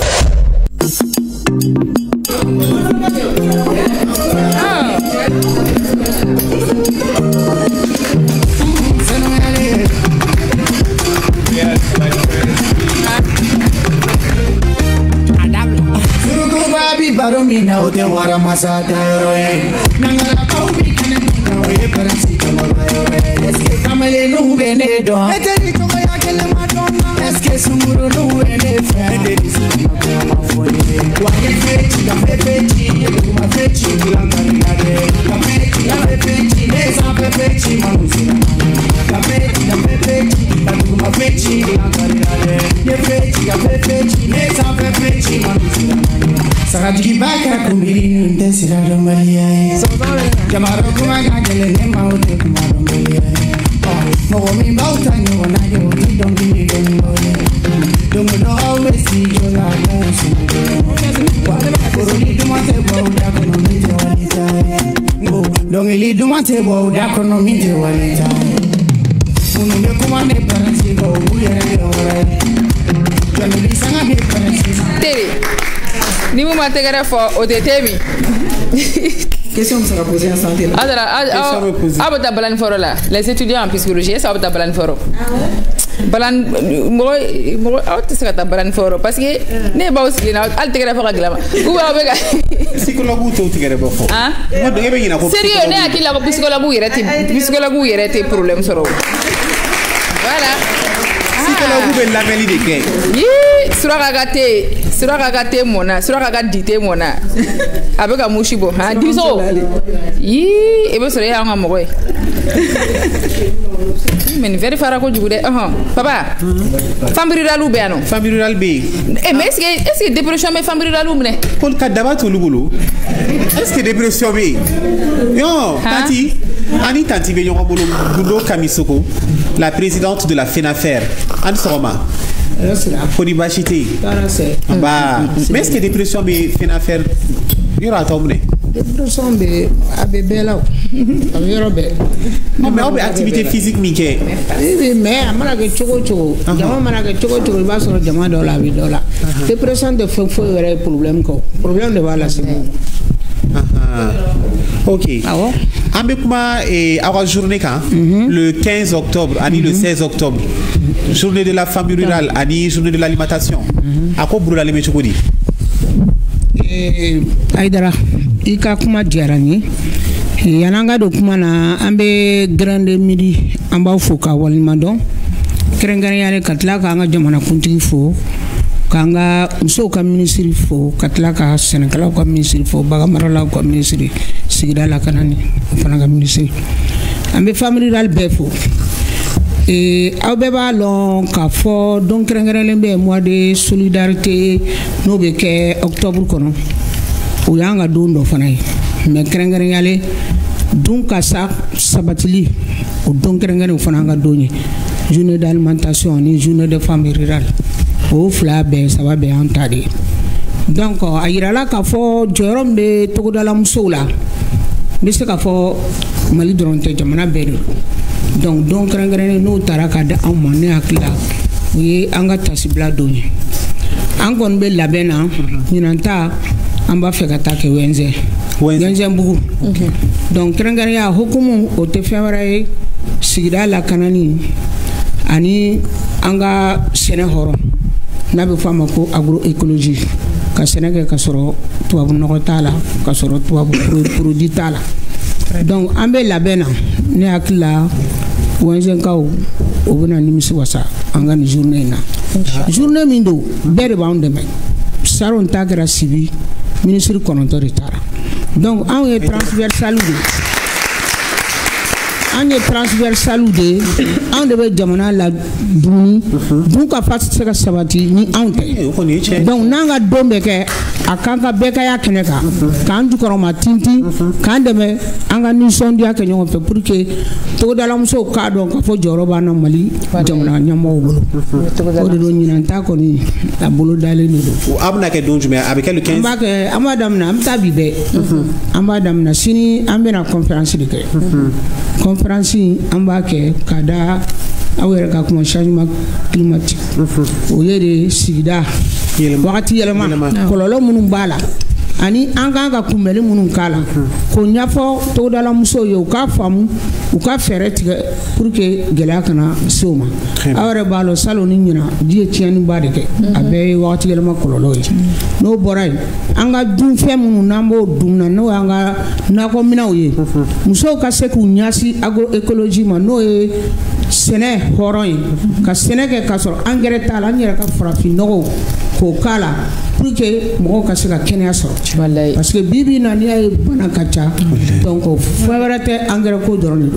Baromina o te wara masata roe nangara paubi kana roe para si como roe es que camele no bene do eteri to ya que le madonna es que sumuro no bene fe ma foi wa que fechi la fechi ma fechi la carigade la fechi ne sa fechi manusina la fechi ma fechi la carigade ne sa fechi manusina Sarajiki baka kumiri intensira dombalia Jamaro kumaga gele nema ote kumadombalia Mogo mi bauta nyo na yo ti dongi gembole Dongo no always see you la monsu Koroli dumate bauda kono mite walita Dongi dumate bauda kono mite walita Unu me kumane paransi go uyere yore Jamili sanga me paransi ni mu ma tɛgɛrɛ fɔ o tɛ temi. Question bɛ se ka poser en santé la. Aw bɛ taa balani fɔlɔ la les étudiants en psychologie est-ce que aw bɛ taa balani fɔlɔ. Balani mɔgɔ aw tɛ se ka taa balani fɔlɔ parce que ne b'aw sigi na hali tɛgɛrɛ fɔ ka gɛlɛn ma ou bien aw bɛ ka. Psychologue t'o tigɛrɛ bɔ fɔ. E bɛ ɲinɛ ko. Sérieux ne hakili la ko psychologue yɛrɛ tɛ problème sɔrɔ. Voilà. bɛ lamɛnni de kɛ. Suraka ka te mɔna suraka ka di te mɔna a bɛ ka musi bɔ han diso i bɛ sɔrɔ e y'an ka mɔgɔ ye mais nin fɛri fara kojugu dɛ papa femme rurale bɛ yan nɔ. Femme rurale bɛ yen. mais est ce que dépression bɛ femme rurale minɛ. ko ka daba t'olu bolo est ce que dépression bɛ yen. non tanti ani tanti bɛ ɲɔgɔn bolo Gundo Kamisoko la présidente de la FENAFER ani sɔgɔma. Fodi baasi tɛ yen. mais est ce que dépression bɛ FENAFER yɔrɔ a tɔ minɛ. Dépression bɛ a bɛ bɛɛ la o a bɛ yɔrɔ bɛɛ. mais aw bɛ activité physique min kɛ. mais a mana kɛ cogo o cogo jama mana kɛ cogo o cogo i b'a sɔrɔ jama dɔ la a bɛ dɔ la. dépression tɛ fɛn foyi wɛrɛ ye problème kɔ problème de b'a lase mɔgɔ ma. Ok. An bɛ kuma aw ka journée kan le 15 octobre ani le 16 octobre journée de la femme rurale ani journée de l'alimentation. A ko bolodalen bɛ cogo di. Aïdara i ka kuma diyara n ye yan'an ka don kuma na an bɛ grande midi an b'aw fo k'a waleɲumandɔn kɛrɛnkɛrɛnyalen ka tila k'an ka jamanakuntigi fo k'an ka musow ka minisiri fo ka tila ka sɛnɛkɛlaw ka minisiri fo baganmaralaw ka minisiri sigida lakanani o fana ka minisiri an bɛ femme rurale bɛɛ fo aw bɛɛ b'a lɔn k'a fɔ don kɛrɛnkɛrɛnlen bɛ mois de solidarité n'o bɛ kɛ octobre kɔnɔ o y'an ka don dɔ fana ye mais kɛrɛnkɛrɛnyalen dun ka sabatili o don kɛrɛnkɛrɛn fana an ka don ye journée d'alimentation ni journée de femme rurale o fila bɛɛ saba bɛɛ an ta de ye donc a yirala k'a fɔ jɔyɔrɔ min bɛ togodala musow la n bɛ se k'a fɔ Mali dɔrɔn tɛ jamana bɛɛ de donc don kɛrɛnkɛrɛnnen n'o taara ka di anw ma ne hakili la o ye an ka tasibila don ye an kɔni bɛ labɛn na ɲinan ta an b'a fɛ ka taa kɛ Wɛnzɛnbugu donc kɛrɛnkɛrɛnya hukumu o tɛ fɛn wɛrɛ ye sigida lakanani ani an ka sɛnɛ hɔrɔn n'a bɛ fɔ a ma ko agroécologie ka sɛnɛ kɛ ka sɔrɔ tubabu nɔgɔ t'a la ka sɔrɔ tubabu produit t'a la donc an bɛ labɛn na ne hakili la Wɛnzɛnkaw o bɛna nimisi wasa an ka nin journée in na journée min don bɛɛ de b'anw dɛmɛ salon ta kɛra Sibi ministre 9 de taara donc anw ye transversal de an ye transversal de anw de bɛ jamana la dumuni dun ka fa tɛ se ka sabati ni anw tɛ donc n'an ka don bɛ kɛ a kan ka bɛɛ ka y'a kɛnɛ kan k'an jukɔrɔma tintin k'an dɛmɛ an ka nisɔndiya kɛ ɲɔgɔn fɛ pour que togodalamusow k'a dɔn k'a fɔ jɔyɔrɔ b'an na Mali jamana ɲɛmɔgɔw bolo o de don ɲinan ta kɔni a bolo dalen de don. A bɛna kɛ don jumɛn a bɛ kɛ le 15. an b'a daminɛ an bɛ taa bi bɛɛ an b'a daminɛ sini an bɛna conférence de kɛ conférence an b'a kɛ ka da aw yɛrɛ ka kuma changement climatique o ye de sigida wagati yɛlɛma kɔlɔlɔ minnu b'a la ani an kan ka kunbɛnni minnu k'a la k'o ɲɛfɔ togodala musow ye u k'a faamu u ka fɛɛrɛ tigɛ pour que gɛlɛya kana se o ma aw yɛrɛ b'a lɔ salon ni ɲina ji ye tiɲɛniba de kɛ a bɛɛ ye wagati yɛlɛma kɔlɔlɔ ye n'o bɔra yen an ka dunfɛn minnu n'an b'o dun na n'o y'an ka nakɔminɛnw ye musow ka se k'u ɲɛsin agroécologie ma n'o ye sɛnɛ hɔrɔn ye ka sɛnɛ kɛ k'a sɔrɔ angɛrɛ t'a la an yɛrɛ ka farafin nɔgɔw k'o k'a la pour que mɔgɔw ka se ka kɛnɛya sɔrɔ parce que bibi na n'i y'a ye bana ka ca donc fɛn wɛrɛ tɛ angɛrɛ ko dɔrɔn de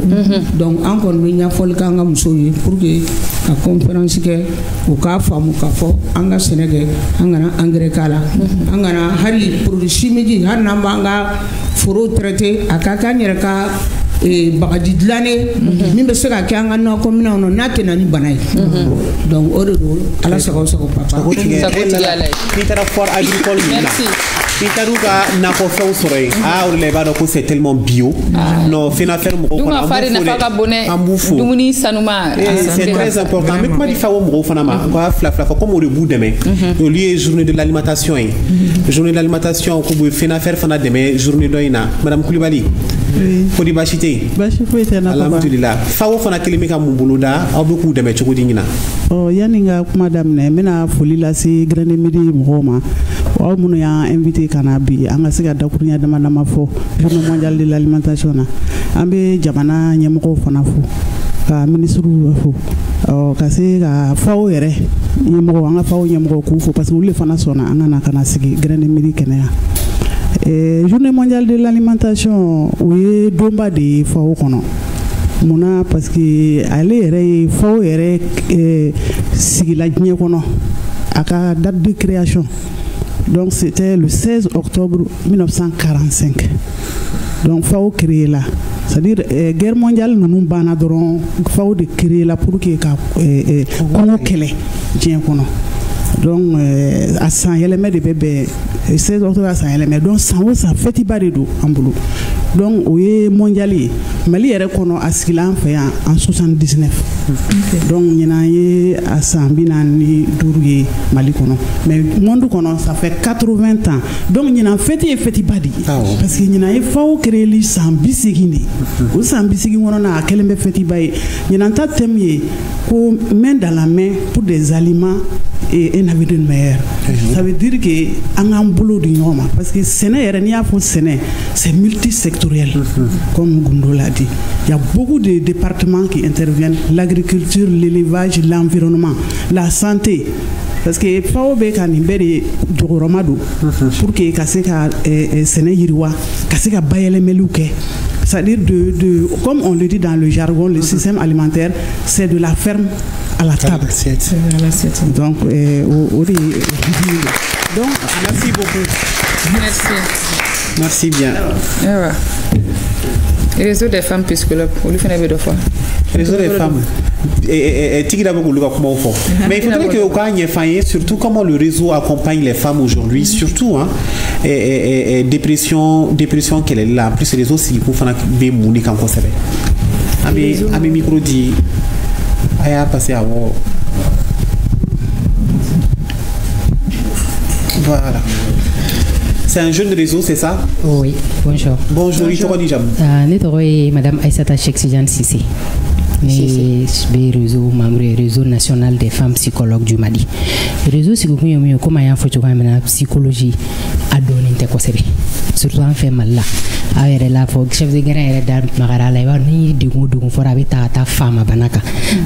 don donc an kɔni bɛ ɲɛfɔli kɛ an ka musow ye pour que ka conférence kɛ u k'a faamu k'a fɔ an ka sɛnɛ kɛ an kana angɛrɛ k'a la an kana hali produit chimique hali n'an b'an ka forow traiter a ka k'an yɛrɛ ka bagaji dilannen min bɛ se ka kɛ an ka nakɔminɛnw na n'a tɛ na ni bana ye donc o de don ala sago sago papa. n'i taara foire agricole min na n'i taara u ka nakɔfɛnw sɔrɔ yen o de la i b'a dɔn ko c'est tellement bio non FENAFER mɔgɔw fana an b'u fo dumuni sanuma c'est très important an bɛ kuma di FAO mɔgɔw fana ma u ka fila fɔ comme o de b'u dɛmɛ olu ye journée de l'alimentation ye journée de l'alimentation ko bɛ FENAFER fana dɛmɛ journée dɔ in na madame Kulibali Fodi baasi tɛ yen baasi foyi tɛ na alhamdulillah FAO fana kelen bɛ ka mun bolo da aw bɛ k'u dɛmɛ cogo di ɲinan yanni n ka kuma daminɛ n bɛna foli lase grande midi mɔgɔw ma aw minnu y'an invité ka na bi an ka se ka dakuruɲa dama dama fɔ journée mondiale de l'alimentation na an bɛ jamana ɲɛmɔgɔw fana fo ka ministres fo ka se ka faw yɛrɛ ɲɛmɔgɔ an ka faw ɲɛmɔgɔ k'u fo parce que olu fana sɔnna an ka na ka na sigi Grande Midi kɛnɛya. Journée mondiale de l'alimentation o ye donba de ye faw kɔnɔ. Munna parce que ale yɛrɛ ye faw yɛrɛ sigila diɲɛ kɔnɔ a ka date de création. Donc c'était le 16 octobre 1945. Donc FAO créé là. C'est-à-dire guerre mondiale nous banna dɔrɔn FAO de créé là pour que ka kɔngɔ kɛlɛ diɲɛ kɔnɔ. Donc a san yɛlɛmɛ de bɛ bɛn 16 octobre a san yɛlɛmɛ. Donc san o san festival de do an bolo. Donc o ye mondial ye. Mali yɛrɛ kɔnɔ a sigila an fɛ yan en 79. Donc ɲinan ye a san 45 ye Mali kɔnɔ. Mais monde kɔnɔ ça fait 80 ans. Donc ɲinan fête ye festival de ye. Parce que ɲinan ye FAO créé san 80 de. O san 80 kɔnɔ na a kɛlen bɛ festival ye. Ɲinan ta thème ye ko main dans la main pour des aliments et un avenir meilleur. Ça veut dire que an k'an bolo di ɲɔgɔn ma parce que sɛnɛ yɛrɛ n'i y'a fɔ sɛnɛ c'est multisectoriel comme Gundo l'a dit. Il y a beaucoup de départements qui interviennent, l'agriculture, l'élevage, l'environnement, la santé. Parce que FAO bɛ ka nin bɛɛ de jɔyɔrɔma don pour que ka se ka sɛnɛ yiriwa ka se ka bayɛlɛmɛliw kɛ. C'est-à-dire comme on le dit dans le jargon, le système alimentaire, c'est de la ferme à la table. Donc, donc, merci beaucoup. Merci. Merci bien. Réseau des femmes psychologues, on lui fait deux fois. Réseau des femmes. Mais il faudrait que vous gagnez surtout comment le réseau accompagne les femmes aujourd'hui, surtout dépression qu'elle est là. En plus, les réseaux, c'est pour faire des mouniques en conservé. Ami micro dit, aya passé à vous. Voilà. C'est un jeune réseau, c'est ça? Oui, bonjour. Bonjour, il te déjà. Madame Aïssata Cheikh Tidiane Cissé. Réseau membre réseau national des femmes psychologues du Mali. Réseau psychologue comme il faut que psychologie a donné des conseils. Surtout en fait mal là. Avec la chef de guerre et d'armes magarala et ni de goudou for avec ta femme banaka.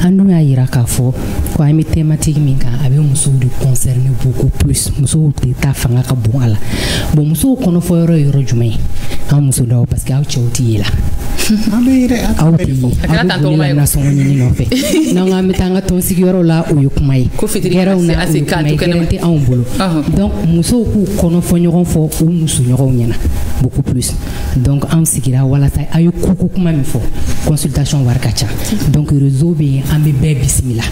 Anu a iraka fo quoi une thématique minka avec muso de concerner beaucoup plus muso de ta fanga ka bon ala. Bon muso kono fo yoro jumai. Am muso do parce que a chauti là. Non a metanga ton siguro la o yukumai. Gera una assez calme que en bolo. Donc muso ku kono fo nyoron fo ou muso nyoron nyana beaucoup plus. Donc en sigira wala tay ayo kuku kuma mi fo consultation warkacha. Donc réseau be ambe be bismillah.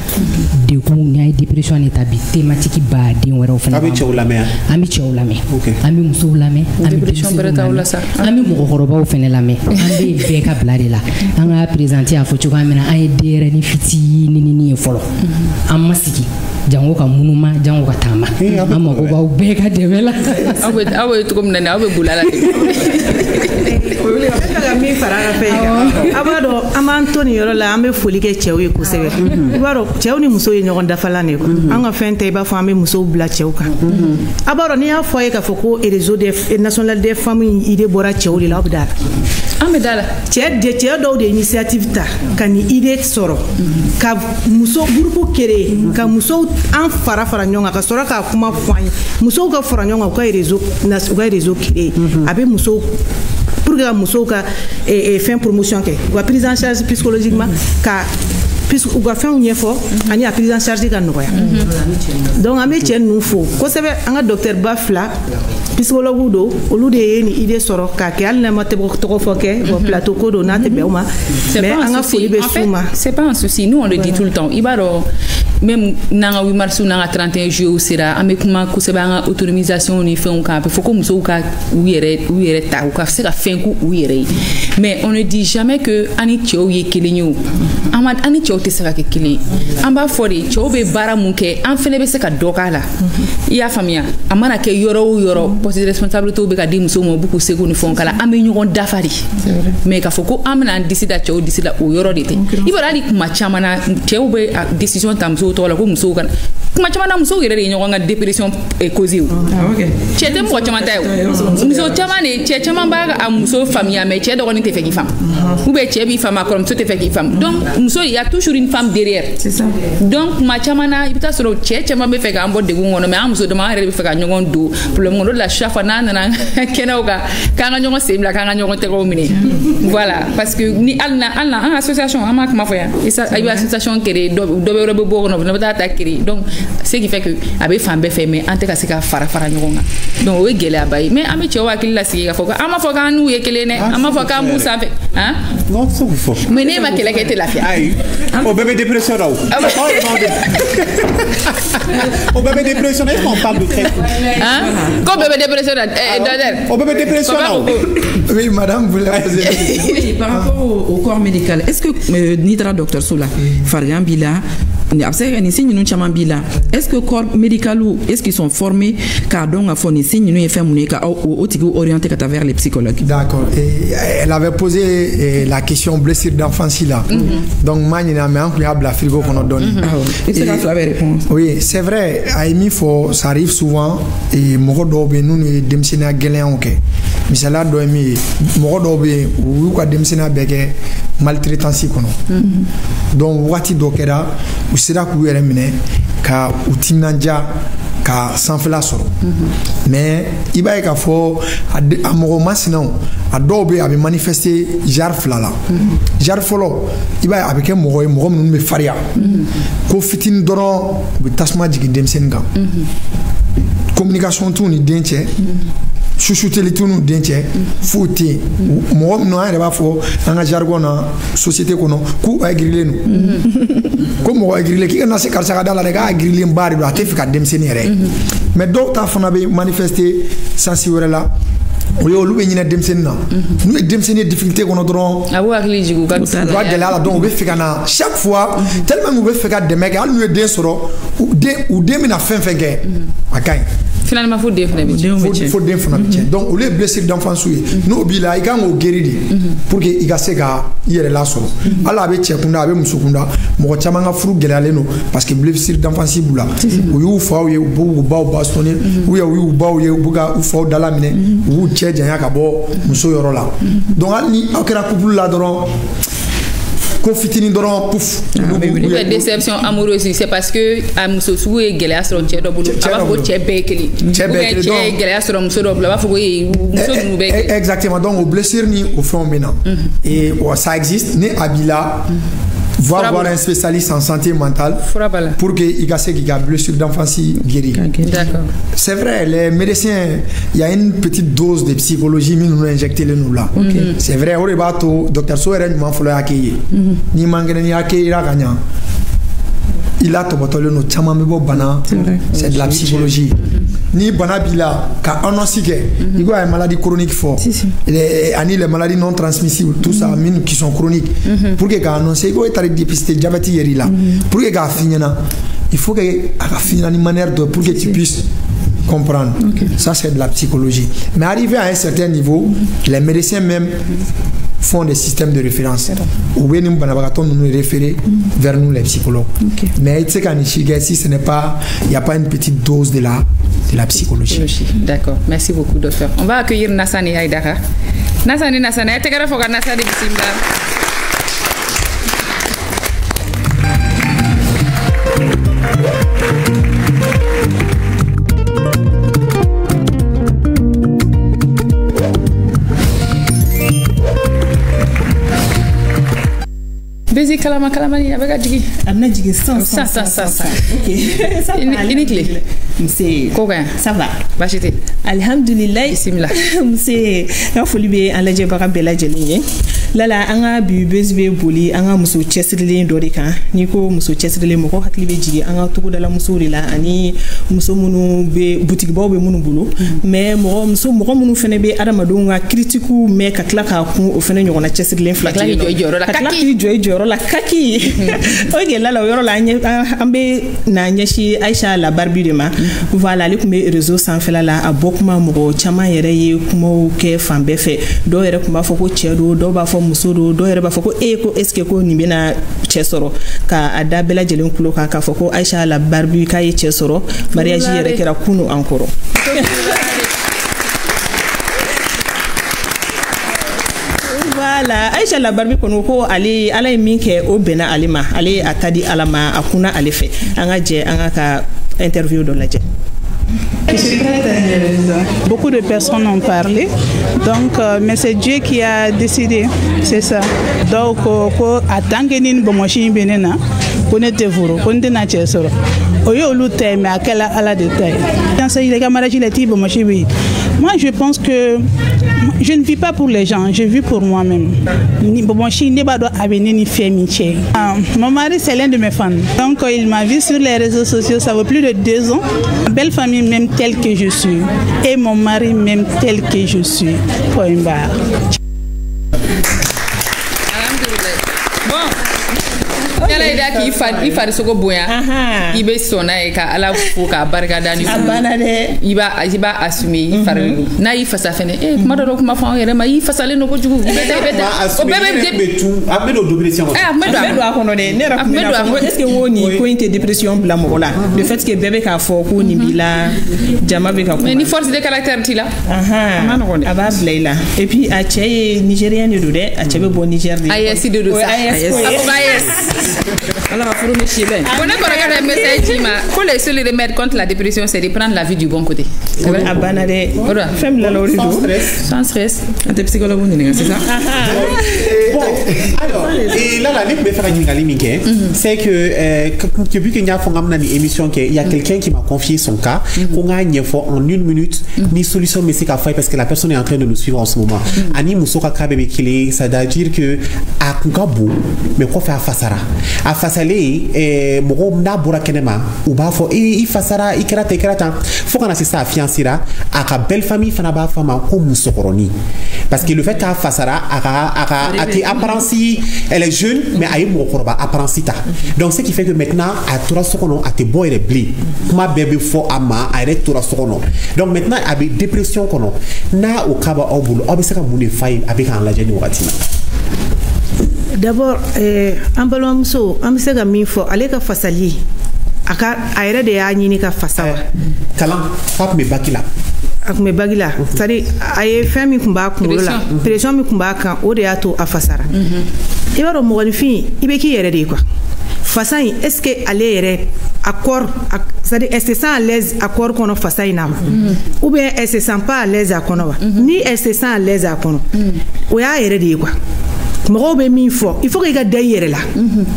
De ko ngai dépression état bi thématique ba din wara ofana. Ami chawlame. Ami chawlame. Ami muso lame. Ami dépression berata wala sa. Ami mo horoba ofene lame. Ambe be ka blade la. Anga présenter a foto kamera ay dere ni fiti ni folo. Amma siki jango ka munuma jango ka tama. Amma ko ba be ka devela. Awe to comme nana awe bulala. Mi fara fe abado amantoni yoro la ambe foli ke cɛw ye kosɛbɛ ibaro cɛw ni muso ye ɲɔgɔn dafala ne ko an ka fɛn tɛ I b'a fɔ an bɛ musow bila cɛw kan abaro ni y'a fɔ ye ka fɔ ko réseau national des femmes idée bɔra cɛw de la aw bɛ da la an bɛ da la cɛ dɔw de initiative ta ka ni idée sɔrɔ ka muso groupe créer ka musow an fara ɲɔgɔn kan ka sɔrɔ ka kuma fɔ an ye musow ka fara ɲɔgɔn kan u ka réseau créer a bɛ musow pour que musow ka fin promotion kɛ u ka prise en charge psychologiquement ka puisque u ka fɛnw ɲɛfɔ ani a prise en charge ka nɔgɔya donc an bɛ cɛ ninnu fo kosɛbɛ an ka docteur ba fila psychologue do olu de ye ni idée sɔrɔ k'a kɛ hali n'a ma tɔgɔ fɔ kɛ plateau ko do n'a tɛ bɛn o ma mais an ka foli bɛ s'u ma. C'est pas un souci, nous on le dit tout le temps i b'a dɔn même n'an ka 8 mars n'an ka 31 juillet sera an bɛ kuma kosɛbɛ an ka autonomisation ni fɛnw kan a bɛ fɔ ko musow ka u yɛrɛ ta u ka se ka fɛn k'u yɛrɛ ye mais on ne dit jamais que ani cɛw ye kelen ye o ani cɛw tɛ se ka kɛ kelen ye an b'a fɔ de cɛw bɛ baara mun kɛ an fɛnɛ bɛ se ka dɔ k'a la i y'a faamuya a mana kɛ yɔrɔ o yɔrɔ poste de responsabilité bɛ ka di musow ma u b'u k'u seko ni fɛnw k'a la an bɛ ɲɔgɔn dafa de mais k'a fɔ ko an bɛna an disi da cɛw disi la o yɔrɔ de tɛ i b'a dɔn hali kuma caman na cɛw bɛ décision ta musow dɔw tɔgɔ la ko musow kana kuma caman na musow yɛrɛ de ye ɲɔgɔn ka dépression cause o cɛ tɛ mɔgɔ caman ta ye muso caman de cɛ caman b'a a muso faamuya mais cɛ dɔgɔnin tɛ fɛ k'i faamu ou bien cɛ b'i faamu a kɔrɔmuso tɛ fɛ k'i faamu donc muso il y a toujours une femme derrière donc kuma caman na i bɛ taa sɔrɔ cɛ caman bɛ fɛ k'an bɔ degun kɔnɔ mais an muso dama an yɛrɛ bɛ fɛ ka ɲɔgɔn don problème kɔnɔ o de la chaque fois n'an nana kɛnɛw kan k'an ka ɲɔgɔn sen bila k'an ka ɲɔgɔn tɛgɛw minɛ voilà parce que ni hali na an association an m'a kuma fɔ yan i bɛ association créer dɔ bɛ wɛrɛ bɛ bɔ o kɔnɔ o fana bɛ taa ta créer donc ce qui fait que a bɛ fan bɛɛ fɛ mais an tɛ ka se ka fara ɲɔgɔn kan donc o ye gɛlɛyaba ye mais an bɛ cɛw hakili lasigi k'a fɔ ko an m'a fɔ k'an n'u ye kelen dɛ an m'a fɔ k'an b'u sanfɛ han mais ne ma kɛlɛ kɛ tɛ lafiya ayi o bɛɛ bɛ dépression la o bɛɛ bɛ dépression la est-ce qu'on parle de traitement ko bɛɛ bɛ dépression la o bɛɛ bɛ dépression la oui madame vous voulez poser oui par rapport au corps médical est-ce que ni taara docteur so la farigan b'i la a bɛ se ka kɛ nin si ninnu caman b'i la est-ce que corps médical est-ce qu'ils sont formés k'a dɔn k'a fɔ nin si ninnu ye fɛn mun ye ka o tigiw orienter ka taa vers les psychologues. D'accord. Et elle avait posé la question blessure d'enfance là. Donc moi ɲinɛ mais an kun y'a bila frigo kɔnɔ dɔɔni. I bɛ se ka fila bɛɛ répondre. Oui c'est vrai a ye min fɔ ça arrive souvent mɔgɔ dɔw bɛ yen n'u ye denmisɛnninya gɛlɛyaw kɛ misaliya dɔ ye min ye mɔgɔ dɔw bɛ yen u y'u ka denmisɛnninya bɛɛ kɛ maltraitance kɔnɔ. Donc waati dɔ kɛra u sera k'u yɛrɛ minɛ ka u timinanja ka sanfɛla sɔrɔ mais i b'a ye k'a fɔ a mɔgɔ masinaw a dɔw bɛ a bɛ manifester genre fila la genre fɔlɔ i b'a ye a bɛ kɛ mɔgɔ ye mɔgɔ minnu bɛ farinya ko fitinin dɔrɔn u bɛ tasuma jigin denmisɛnnin kan communication t'u ni den cɛ chuchuteli t'u ni den cɛ foyi tɛ yen mɔgɔ minnu an yɛrɛ b'a fɔ an ka jargon na société kɔnɔ k'u agirilen don ko mɔgɔ agirilen k'i kana se karisa ka da la dɛ k'a agirilen ba de don a tɛ fɛ ka denmisɛnnin yɛrɛ mais dɔw ta fana bɛ manifester sansi wɛrɛ la o ye olu bɛ ɲinɛ denmisɛnnin na n'u ye denmisɛnnin ye difficulté kɔnɔ dɔrɔn a b'u hakili jigin u ka gɛlɛya la donc u bɛ fɛ ka na chaque fois tellement u bɛ fɛ ka dɛmɛ kɛ hali n'u ye den sɔrɔ u den bɛna fɛn fɛn kɛ a ka ɲi finalement fo den fana bɛ tiɲɛ fo den fana bɛ tiɲɛ donc olu ye blessure d'enfance ye n'o b'i la i kan k'o guérir de pour que i ka se ka i yɛrɛ lasɔrɔ hali a bɛ cɛ kunda a bɛ muso kunda mɔgɔ caman ka furu gɛlɛyalen don parce que blessure d'enfance b'u la u y'u faw ye u b'u baw bastonner ou bien u y'u baw ye u b'u ka u faw dala minɛ u b'u cɛ janya ka bɔ muso yɔrɔ la donc hali ni aw kɛra couple la dɔrɔn ko fitinin dɔrɔn pouf déception amoureuse c'est parce que a muso sugu ye gɛlɛya sɔrɔ cɛ dɔ bolo a b'a fɔ ko cɛ bɛɛ ye kelen cɛ ye gɛlɛya sɔrɔ muso dɔ bolo a b'a fɔ ko muso ninnu bɛɛ ye kelen exactement donc o blessure ni o fɛnw bɛ na et ça existe ni a b'i la voir un spécialiste en santé mentale pour que il se qu'il y a blessure d'enfance guérie. D'accord. C'est vrai, les médecins, il y a une petite dose de psychologie mais nous injecter le nous là. C'est vrai, au rebato docteur Soeren m'a fallu accueillir. Ni mangene ni accueillir à gagner. Il a tobotole no chama mebo bana. C'est de la psychologie. Ni bana bila ka annoncer que il y a une maladie chronique fort les maladies non transmissibles tout ça mine qui sont chroniques pour que ka annoncer il faut dépister diabète yeri là pour que ka finina il faut que ka finina une manière de pour que tu puisses comprendre ça c'est de la psychologie mais arrivé à un certain niveau les médecins même font des systèmes de référence ou bien nous nous référer vers nous les psychologues mais si ce n'est pas il n'y a pas une petite dose de la psychologie. D'accord, merci beaucoup docteur. On va accueillir Nassani Aïdara. Nassani, est-ce que vous avez Nassani Bezi kalamani avec adjigi. Amna jigi ça. OK. Ça va. Inikle. Monsieur. Koga. Ça va. Bachite. Alhamdulillah. Bismillah. Monsieur, ya foli be alaje baka bela jelinye. Lala anga bi bezbe boli anga muso chesrile do de kan. Ni ko muso chesrile mo ko hakli be jigi anga tugu dala muso rila ani muso munu be boutique baw be munu bulu. Mais mo muso munu fene be adamado nga critiqueu mais ka kla ka ku o fene nyona chesrile flati. Kla joy la kaki oge lala yoro la ambe na nyashi Aisha la barbi de ma voilà le kumbe réseau sans fela la abokuma mo chama yere ye kuma ke fambe fe do yere kuma fo ko chedo do ba fo fɔ muso do dɔw yɛrɛ b'a fɔ ko ko est ce que ko nin bɛna cɛ sɔrɔ ka a da bɛɛ lajɛlen kulo kan k'a fɔ ko Aïcha la Barbie k'a ye cɛ sɔrɔ mariage yɛrɛ kɛra kunu an kɔrɔ. Voilà, Aïcha la Barbie kono ko ale ala ye min kɛ o bɛnna ale ma, ale a ta di ala ma, a kunna ale fɛ. An ka jɛ an ka ka interview dɔ lajɛ. Je suis très heureuse. Beaucoup de personnes ont parlé, donc mais c'est Dieu qui a décidé, c'est ça. Donc à tant que nous bomoshi benena, connaître vous, connaître na chesoro. Oyo lute mais à quelle à la détail. Dans ces camarades les types bomoshi oui. Moi je pense que je ne vis pas pour les gens, je vis pour moi-même. Mon mari, c'est l'un de mes fans. Donc, il m'a vu sur les réseaux sociaux, ça vaut plus de 2 ans. Ma belle famille m'aime telle que je suis. Et mon mari m'aime telle que je suis. Point barre. Yala ida ki ifari sogo boya ibe sona e ka ala fo ka barka dani abana de iba assumer ifari na ifasa fene kuma do kuma fa yere ma ifasale no ko jugu bete o bebe tout abedo dépression abedo akono de ne rakumena est ce que woni ko inte dépression bla mo la le fait que bebe ka fo ko ni bila jama be ka ko ni force de caractère ti la aba blaila et puis a cheye nigérien de do de a chebe bo niger de ayes de do ça ayes alors, pour me chier bien. On a regardé un message pour les seuls remèdes contre la dépression, c'est de prendre la vie du bon côté. C'est vrai. Femme la lori sans stress. T'es psychologue, c'est ça? Bon, alors, et là, la ligne me fait c'est que depuis qu'il y a une émission, il y a quelqu'un qui m'a confié son cas, qu'on a en 1 minute, ni solution, mais c'est qu'à faire parce que la personne est en train de nous suivre en ce moment. Ani Moussouka Kabebe Kile, ça veut dire que à Kungabou, mais quoi faire face à a fasale mogo na bora kenema u ba fo I fasara ikrata faut qu'on assiste à fiancira à ka belle famille fana ba fama ko musokoroni parce que le fait qu'a fasara a été apparenci elle est jeune mais a mo koroba apparenci ta donc ce qui fait que maintenant à tora sokono a te boy le bli kuma bébé fo ama a re tora sokono donc maintenant avec dépression kono na o kaba obulu obisaka mune fay avec en la jeni watina. D'abord, en balamuso, on me sait que minfo, allez ka fasali, aka aire de ya nyini ka fasawa. Kalam, pap me bakila. Ak me bagila, c'est-à-dire aye fami kumba kumula, pression mi kumba kan o de ya to afasara. Ibaro mo wani fi, ibeki yere de quoi. Fasai, est-ce que aller yere accord, c'est-à-dire est-ce que ça à l'aise accord qu'on a fasai na, ou bien est-ce que ça pas à l'aise à kono, ni est-ce que ça à l'aise à kono. O ya yere de quoi. Mɔgɔw bɛ min fɔ il faut que I ka da I yɛrɛ la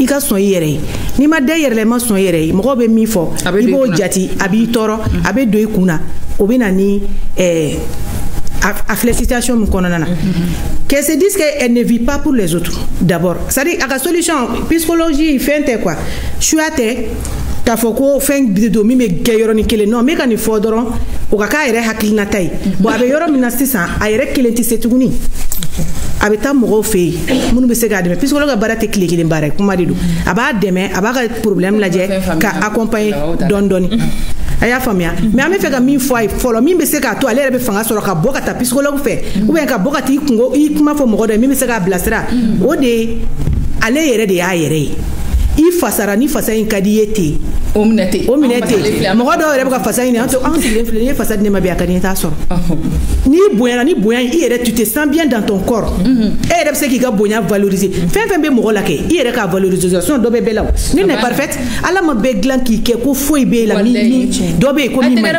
I ka sɔn I yɛrɛ ye n'i ma da I yɛrɛ la I ma sɔn I yɛrɛ ye mɔgɔw bɛ min fɔ I b'o jati a b'i tɔɔrɔ a bɛ don I kun na o bɛ na ni a filɛ situation min kɔnɔna na qu'elle se dise qu'elle ne vit pas pour les autres d'abord c'est-à-dire a ka solution psychologie fɛn tɛ quoi choix tɛ k'a fɔ ko fɛn bi don min bɛ kɛ yɔrɔnin kelen non mais ka nin fɔ dɔrɔn o ka k'a yɛrɛ hakilinata ye bon a bɛ yɔrɔ min na sisan a yɛrɛ kelen tɛ se tuguni a bɛ taa mɔgɔw fɛ yen minnu bɛ se k'a dɛmɛ psychologue ka baara tɛ tile kelen baara ye kuma de don a b'a dɛmɛ a b'a ka problème lajɛ ka accompagner dɔɔni dɔɔni a y'a faamuya mais an bɛ fɛ ka min fɔ a ye fɔlɔ min bɛ se k'a to ale yɛrɛ bɛ fanga sɔrɔ ka bɔ ka taa psychologue fɛ ou bien ka bɔ ka taa I kuma fɔ mɔgɔ dɔ ye min bɛ se k'a bilasira o de ye ale yɛrɛ de y'a yɛrɛ ye I fasara ni fasa in ka di ye ten o minɛ ten mɔgɔ dɔw yɛrɛ bɛ ka fasa in an sigilen filɛ n'i ye fasa di ne ma bi a ka di n ye t'a sɔrɔ n'i bonyana ni bonya I yɛrɛ tu te sens bien dans ton corps e yɛrɛ bɛ se k'i ka bonya valoriser fɛn fɛn bɛ mɔgɔ la kɛ I yɛrɛ ka valorisation dɔ bɛ bɛɛ la ni n'est parfaite ala ma bɛɛ dilan k'i kɛ ko foyi bɛ la min dɔ bɛ yen ko min man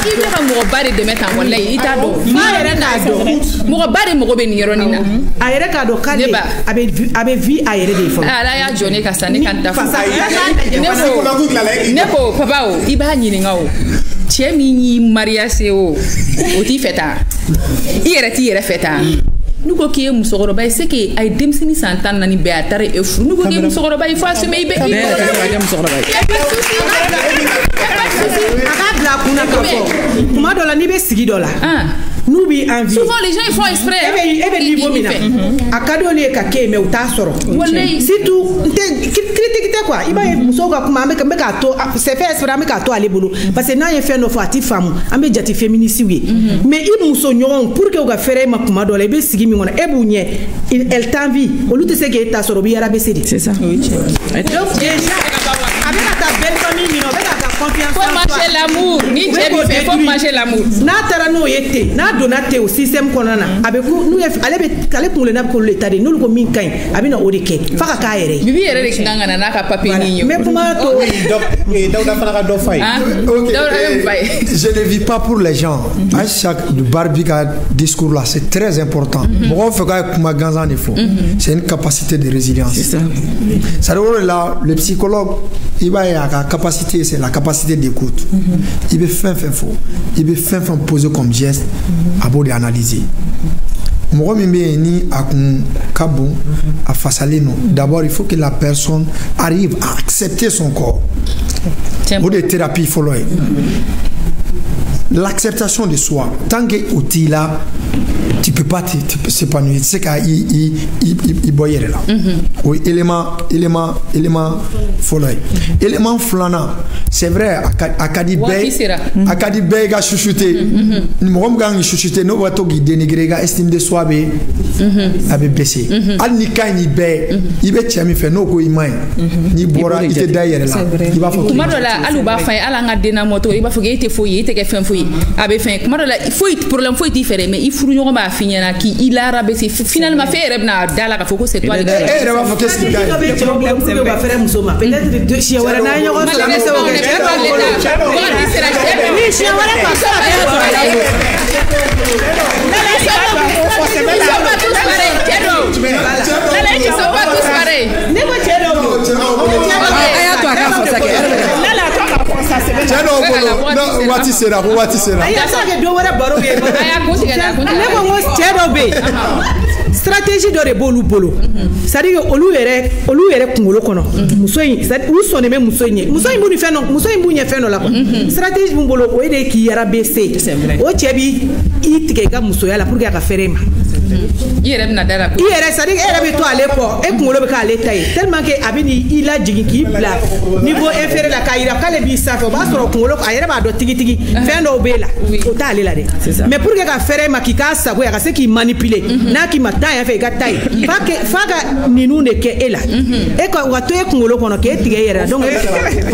I bɛ ka mɔgɔba de dɛmɛ tan walayi I t'a dɔn fa yɛrɛ n'a dɔn mɔgɔba de mɔgɔ bɛ nin yɔrɔnin na a yɛrɛ k'a dɔn k'ale a bɛ vie a yɛrɛ de ye fɔlɔ ala y'a jɔ ne ka sa ne ka n da fɔ ne ko papa o I b'a ɲininka o cɛ min y'i mariage o t'i fɛ tan I yɛrɛ t'i yɛrɛ fɛ tan n'u ko k'i ye musokɔrɔba ye c'est que a ye denmisɛnnin san 14 bɛɛ a taara e furu n'u ko k'i ye musokɔrɔba ye il faut assumer I bɛ a k'a bila a kunna k'a fɔ kuma dɔ la n'i bɛ sigi dɔ la nous bi envie souvent les gens ils font exprès niveau mina akado le ka ke me uta soro si tu critique quoi iba muso ka kuma me ka to c'est fait exprès me ka to aller bolo parce que na ye fait no fati femme ambe jati féministe oui mais i muso nyon pour que o ga faire ma kuma do le be sigi mi ngona e bu nye elle t'envie au lieu de ce que ta soro bi yara be c'est ça oui donc déjà avec ta belle famille mi no be ta confiance faut marcher l'amour ni j'ai fait faut marcher l'amour na tara no yete na donate au système konana avec nous ale pour le nab ko l'état de nous ko min kain abina odike faka ka yere bibi yere de kinanga na ka papier ni mais comment to je ne vis pas pour les gens à chaque barbica discours là c'est très important bon fait ka kuma ganzan il faut c'est une capacité de résilience c'est ça là le psychologue il va y a capacité c'est la capacité d'écoute il veut faire faux il veut faire poser comme geste à bord d'analyser moi ni à d'abord il faut que la personne arrive à accepter son corps ou des thérapies follow l'acceptation de soi tant que outil là tu peux pas s'épanouir c'est qu'il boyer là oui élément follow élément flana c'est vrai à Kadibé ga chuchoté mo gang chuchoté no wato gi dénigrer ga estime de soi be abe baissé al ni kay ni be ibe tiami fait no ko imay ni bora ite d'ailleurs là il va faut comment là alu ba fin ala nga dena moto il va faut ite foyer ite ke fin foyer abe fin comment là il faut problème faut différent mais il faut ñu ba finir na qui il a rabaissé finalement fait rebna dala ka faut que c'est toi le gars qu'est-ce qu'il gagne problème c'est va faire musoma peut-être de chez wala na ñoko stratégie de rebolo bolo ça dit que olu yere kungolo kono muso yi u sonne me muso yi bu ni feno muso yi bu ni feno la stratégie bu bolo o de ki yara bc o chebi itike ga muso ya la pour que ka ferema yere na dara ko yere ça dit que era be to ale ko e kungolo be ka ale tay tellement que abini ila jigi ki bla niveau inférieur la kaira kale bi sa ko ba soro kungolo ko ayere ba do tigi feno be la o ta ale la de mais pour que ka ferema ki ka sa ko ya ka se ki manipuler na ki mata ya fe gatai faga ninu ne ke ela e ko wato e kungolo kono ke tige yera donc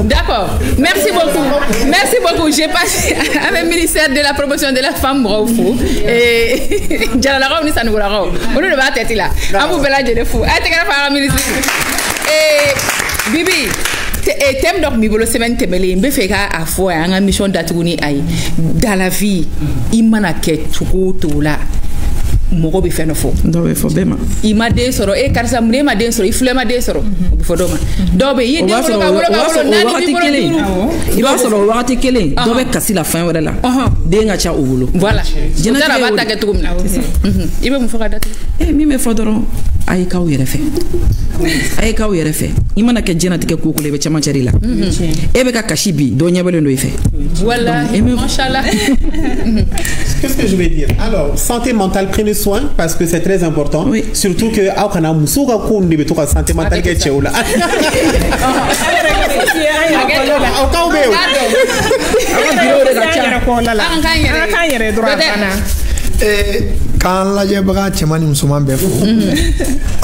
d'accord merci beaucoup j'ai passé avec le ministère de la promotion de la femme bravo et jala la raw ni sanu la raw on ne va tête là amu bela je de fou ay te ka fa ministre et bibi et thème donc mi bolo semaine temele mbe fe ka afo anga mission datuguni ay dans la vie imana ke tukuto la mogo be feno fo do be fo bema I ma de soro e karsa mne ma de soro I fle ma de soro be fo do ma do be yi de ko ka wolo nani bi bolo I ba soro wakati kele do be kasi la fin wala la de nga cha ubulo voilà jena dara ba ta ke tugum na ibe mu foka datu mi me fo doro ay kaw yere fe I mana ke jena tike ko ko le be chama chari la e be ka kashi bi do nyabele ndo ife voilà machallah qu'est-ce que je vais dire alors santé mentale prenez soin parce que c'est très important oui. Surtout que aukana musuka kundi betoka santé mentale ke cheula quand la jebra chemani musulman befo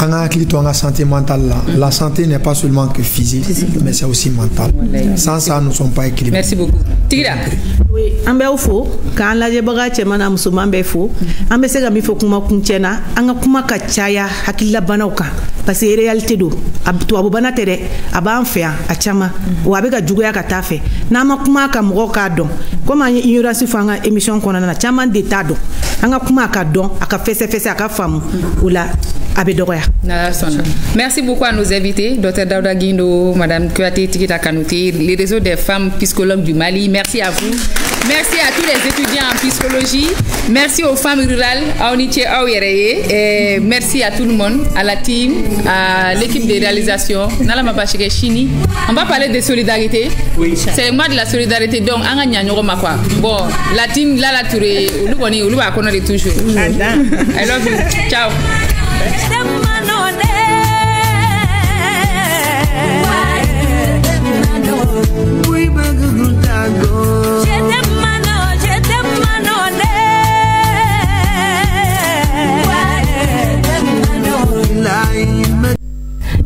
on a clito en santé mentale là la santé n'est pas seulement que physique mais c'est aussi mental sans ça nous sommes pas équilibrés. Merci beaucoup Tira oui ambe ufo quand la jebra chemana musulman befo ambe se ga mi fo kuma kunchena anga kuma ka chaya hakilla banauka parce que réalité do to abubana tere aba anfia achama o abega jugoya ka tafe na ma kuma ka mgo ka don comme ignorance fanga émission kona na chama d'état do anga kuma ka don aka fesse aka fam oula abedoya na sona. Merci beaucoup à nos invités Dr Daouda Guindo, Madame Kouyaté Tikita Kanouté, les réseaux des femmes psychologues du Mali. Merci à vous. Merci à tous les étudiants en psychologie. Merci aux femmes rurales, et merci à tout le monde, à la team, à l'équipe de réalisation. On va parler de solidarité. Oui. C'est moi de la solidarité. Donc, bon, la team, là, la tourée, on est toujours. I love you. Ciao.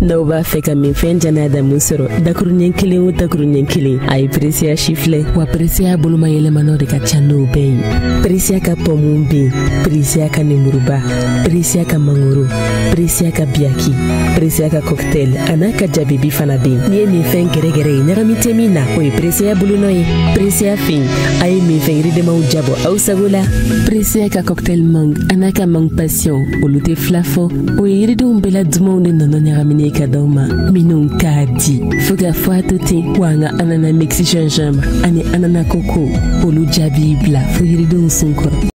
N'aw b'a fɛ ka min fɛn jana damu sɔrɔ dakuruɲɛ kelen o dakuruɲɛ kelen a ye Precia chiflɛ wa Precia boloma yɛlɛmanaw de ka ca n'o bɛɛ ye Precia ka pɔmu be Precia ka nemuruba Precia ka mangoro Precia ka biaki Precia ka cocktail a n'a ka jabibi fana be n'i ye min fɛn gɛrɛgɛrɛ ye ɲagami tɛ min na o ye Precia bolonɔ ye Precia fin a ye min fɛn yiridɛmaw jabɔ aw sago la Precia ka cocktail mang a n'a ka mang passion olu tɛ fila fɔ o ye yiridenw bɛɛ la dumanw de nɔnɔ ɲagaminen ka d'aw ma minnu k'a di fo ka fɔ a to ten wa an ka anana mixi gingembre ani anana koko olu jaabi bila fo yiridenw sun kɔrɔ